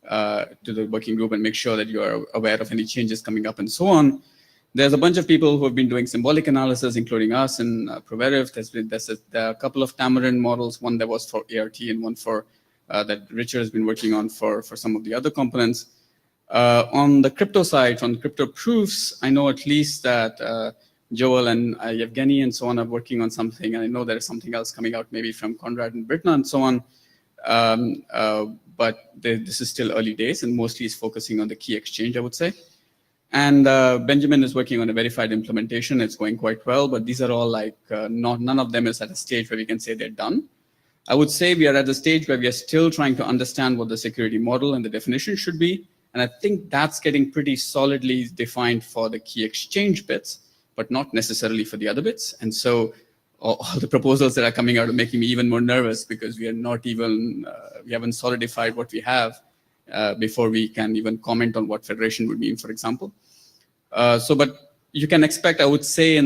I: to the working group and make sure that you are aware of any changes coming up and so on. There's a bunch of people who have been doing symbolic analysis, including us and Proverev. There's a couple of Tamarind models, one that was for ART and one for that Richard has been working on for some of the other components. On the crypto side, from crypto proofs, I know at least that Joel and Yevgeny and so on are working on something, and I know there is something else coming out maybe from Conrad and Brittna and so on. But this is still early days, and mostly is focusing on the key exchange, I would say. And Benjamin is working on a verified implementation. It's going quite well, but these are all like, none of them is at a stage where we can say they're done. I would say we are at the stage where we are still trying to understand what the security model and the definition should be. And I think that's getting pretty solidly defined for the key exchange bits, but not necessarily for the other bits. And so all the proposals that are coming out are making me even more nervous, because we are not even, we haven't solidified what we have. before we can even comment on what federation would mean, for example. But you can expect, I would say,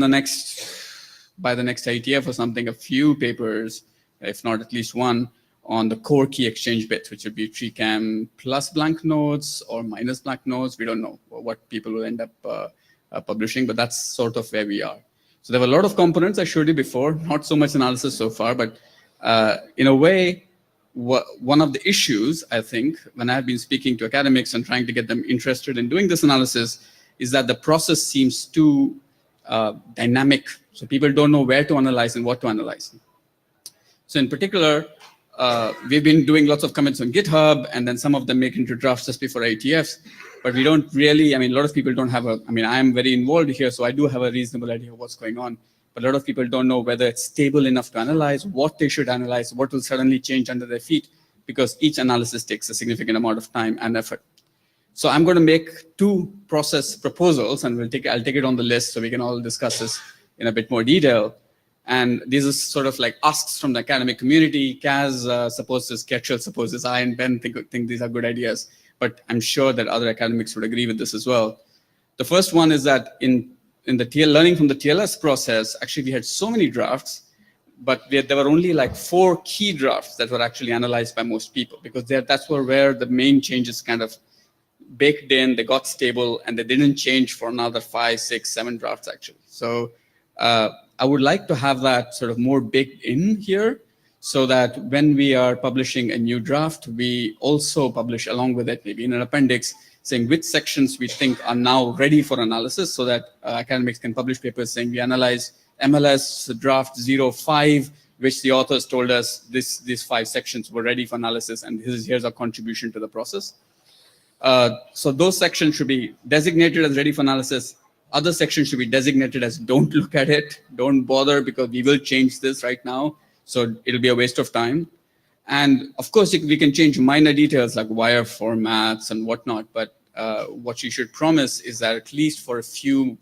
I: by the next IETF or something, a few papers, if not at least one, on the core key exchange bit, which would be TreeCam plus blank nodes or minus blank nodes. We don't know what people will end up publishing, but that's sort of where we are. So there were a lot of components I showed you before, not so much analysis so far, but in a way, one of the issues, I think, when I've been speaking to academics and trying to get them interested in doing this analysis, is that the process seems too dynamic. So people don't know where to analyze and what to analyze. So in particular, we've been doing lots of comments on GitHub, and then some of them make into drafts just before IETFs. But we don't really, a lot of people don't have I'm very involved here, so I do have a reasonable idea of what's going on. But a lot of people don't know whether it's stable enough to analyze, what they should analyze, what will suddenly change under their feet, because each analysis takes a significant amount of time and effort. So I'm going to make 2 process proposals, and I'll take it on the list so we can all discuss this in a bit more detail. And these are sort of like asks from the academic community. Kaz supposes, Ketchel supposes, I and Ben think these are good ideas, but I'm sure that other academics would agree with this as well. The first one is that in the learning from the TLS process, actually we had so many drafts, but there were only like 4 key drafts that were actually analyzed by most people, because that's where the main changes kind of baked in, they got stable, and they didn't change for another 5, 6, 7 drafts actually. So I would like to have that sort of more baked in here, so that when we are publishing a new draft, we also publish along with it, maybe in an appendix, saying which sections we think are now ready for analysis, so that academics can publish papers saying we analyze MLS draft 05, which the authors told us these 5 sections were ready for analysis, and here's our contribution to the process. So those sections should be designated as ready for analysis. Other sections should be designated as don't look at it, don't bother, because we will change this right now. So it'll be a waste of time. And of course, we can change minor details like wire formats and whatnot. But what you should promise is that at least for a few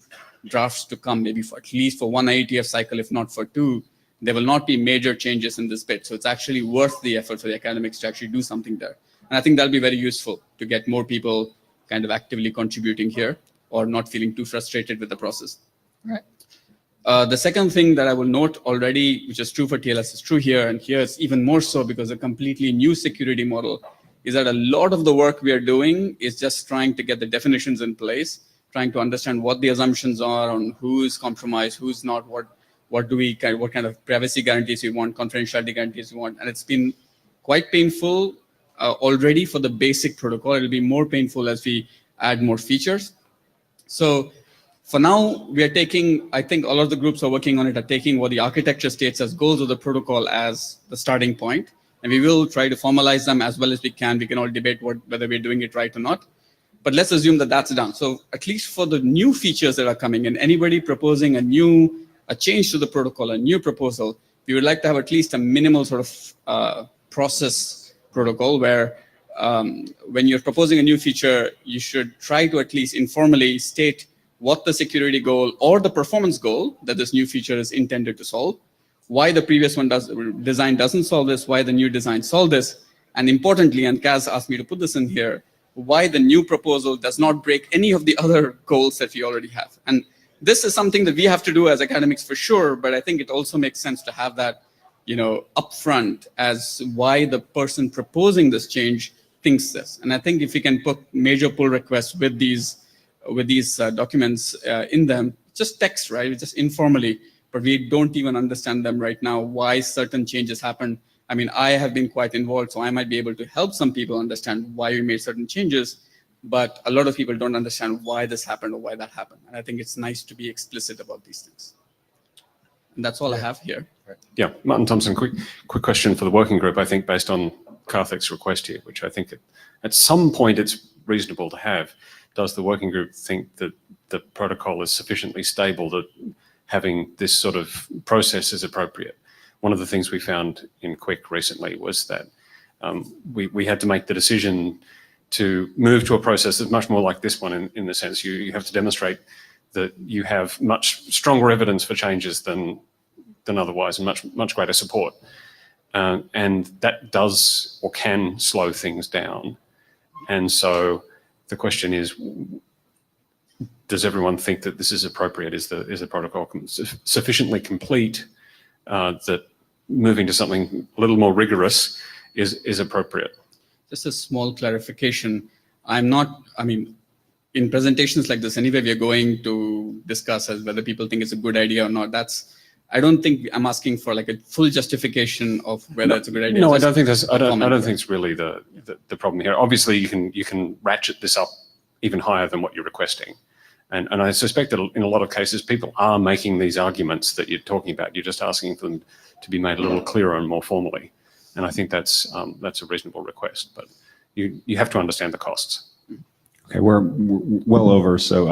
I: drafts to come, maybe at least for 1 IETF cycle, if not for 2, there will not be major changes in this bit. So it's actually worth the effort for the academics to actually do something there. And I think that'll be very useful to get more people kind of actively contributing here, or not feeling too frustrated with the process.
D: Right.
I: The second thing that I will note already, which is true for TLS, is true here, and here it's even more so because a completely new security model, is that a lot of the work we are doing is just trying to get the definitions in place, trying to understand what the assumptions are on who is compromised, who's not, what kind of privacy guarantees we want, confidentiality guarantees we want, and it's been quite painful already for the basic protocol. It'll be more painful as we add more features. So for now, we are taking, I think all of the groups are working on it, are taking what the architecture states as goals of the protocol as the starting point. And we will try to formalize them as well as we can. We can all debate whether we're doing it right or not. But let's assume that that's done. So at least for the new features that are coming in, anybody proposing a change to the protocol, a new proposal, we would like to have at least a minimal sort of process protocol where when you're proposing a new feature, you should try to at least informally state what the security goal or the performance goal that this new feature is intended to solve, why the previous design doesn't solve this, why the new design solved this, and importantly, and Kaz asked me to put this in here, why the new proposal does not break any of the other goals that we already have. And this is something that we have to do as academics for sure, but I think it also makes sense to have that, upfront as why the person proposing this change thinks this. And I think if we can put major pull requests with these documents in them, just text, right? Just informally, but we don't even understand them right now, why certain changes happen. I mean, I have been quite involved, so I might be able to help some people understand why we made certain changes, but a lot of people don't understand why this happened or why that happened. And I think it's nice to be explicit about these things. And that's all I have here.
R: Yeah, Martin Thompson, quick question for the working group, I think, based on Karthik's request here, which I think at some point it's reasonable to have. Does the working group think that the protocol is sufficiently stable that having this sort of process is appropriate? One of the things we found in Quick recently was that we had to make the decision to move to a process that's much more like this one in the sense you have to demonstrate that you have much stronger evidence for changes than otherwise, and much greater support. And that does or can slow things down. And so the question is, does everyone think that this is appropriate? Is the protocol sufficiently complete that moving to something a little more rigorous is appropriate?
I: Just a small clarification. I mean, in presentations like this, anyway, we are going to discuss as whether people think it's a good idea or not. I don't think I'm asking for like a full justification of whether it's a good idea.
R: No, I don't think it's really the problem here. Obviously, you can ratchet this up even higher than what you're requesting. And I suspect that in a lot of cases, people are making these arguments that you're talking about. You're just asking for them to be made a little clearer and more formally. And I think that's a reasonable request, but you have to understand the costs.
S: Okay, we're well over, so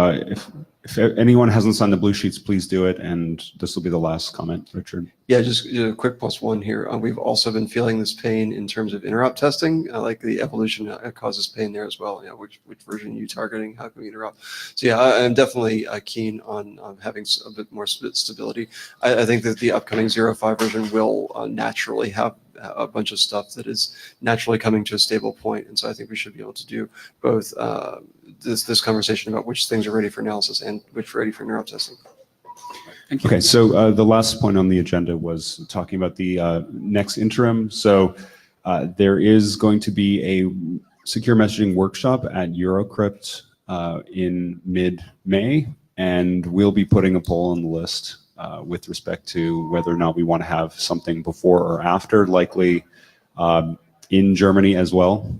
S: if anyone hasn't signed the blue sheets, please do it, and this will be the last comment, Richard.
E: Yeah, just a quick +1 here. We've also been feeling this pain in terms of interrupt testing, like the evolution causes pain there as well. Which version are you targeting? How can we interrupt? So yeah, I'm definitely keen on having a bit more stability. I think that the upcoming 0.5 version will naturally have a bunch of stuff that is naturally coming to a stable point. And so I think we should be able to do both this conversation about which things are ready for analysis and which are ready for interrupt testing.
S: Okay, so the last point on the agenda was talking about the next interim. So there is going to be a secure messaging workshop at Eurocrypt in mid-May, and we'll be putting a poll on the list with respect to whether or not we want to have something before or after, likely in Germany as well,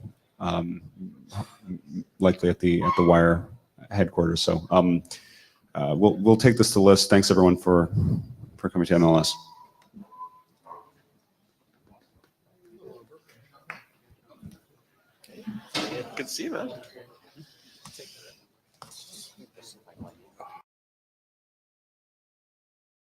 S: likely at the Wire headquarters. So we'll take this to the list. Thanks everyone for coming to MLS.
E: Good to see you, man.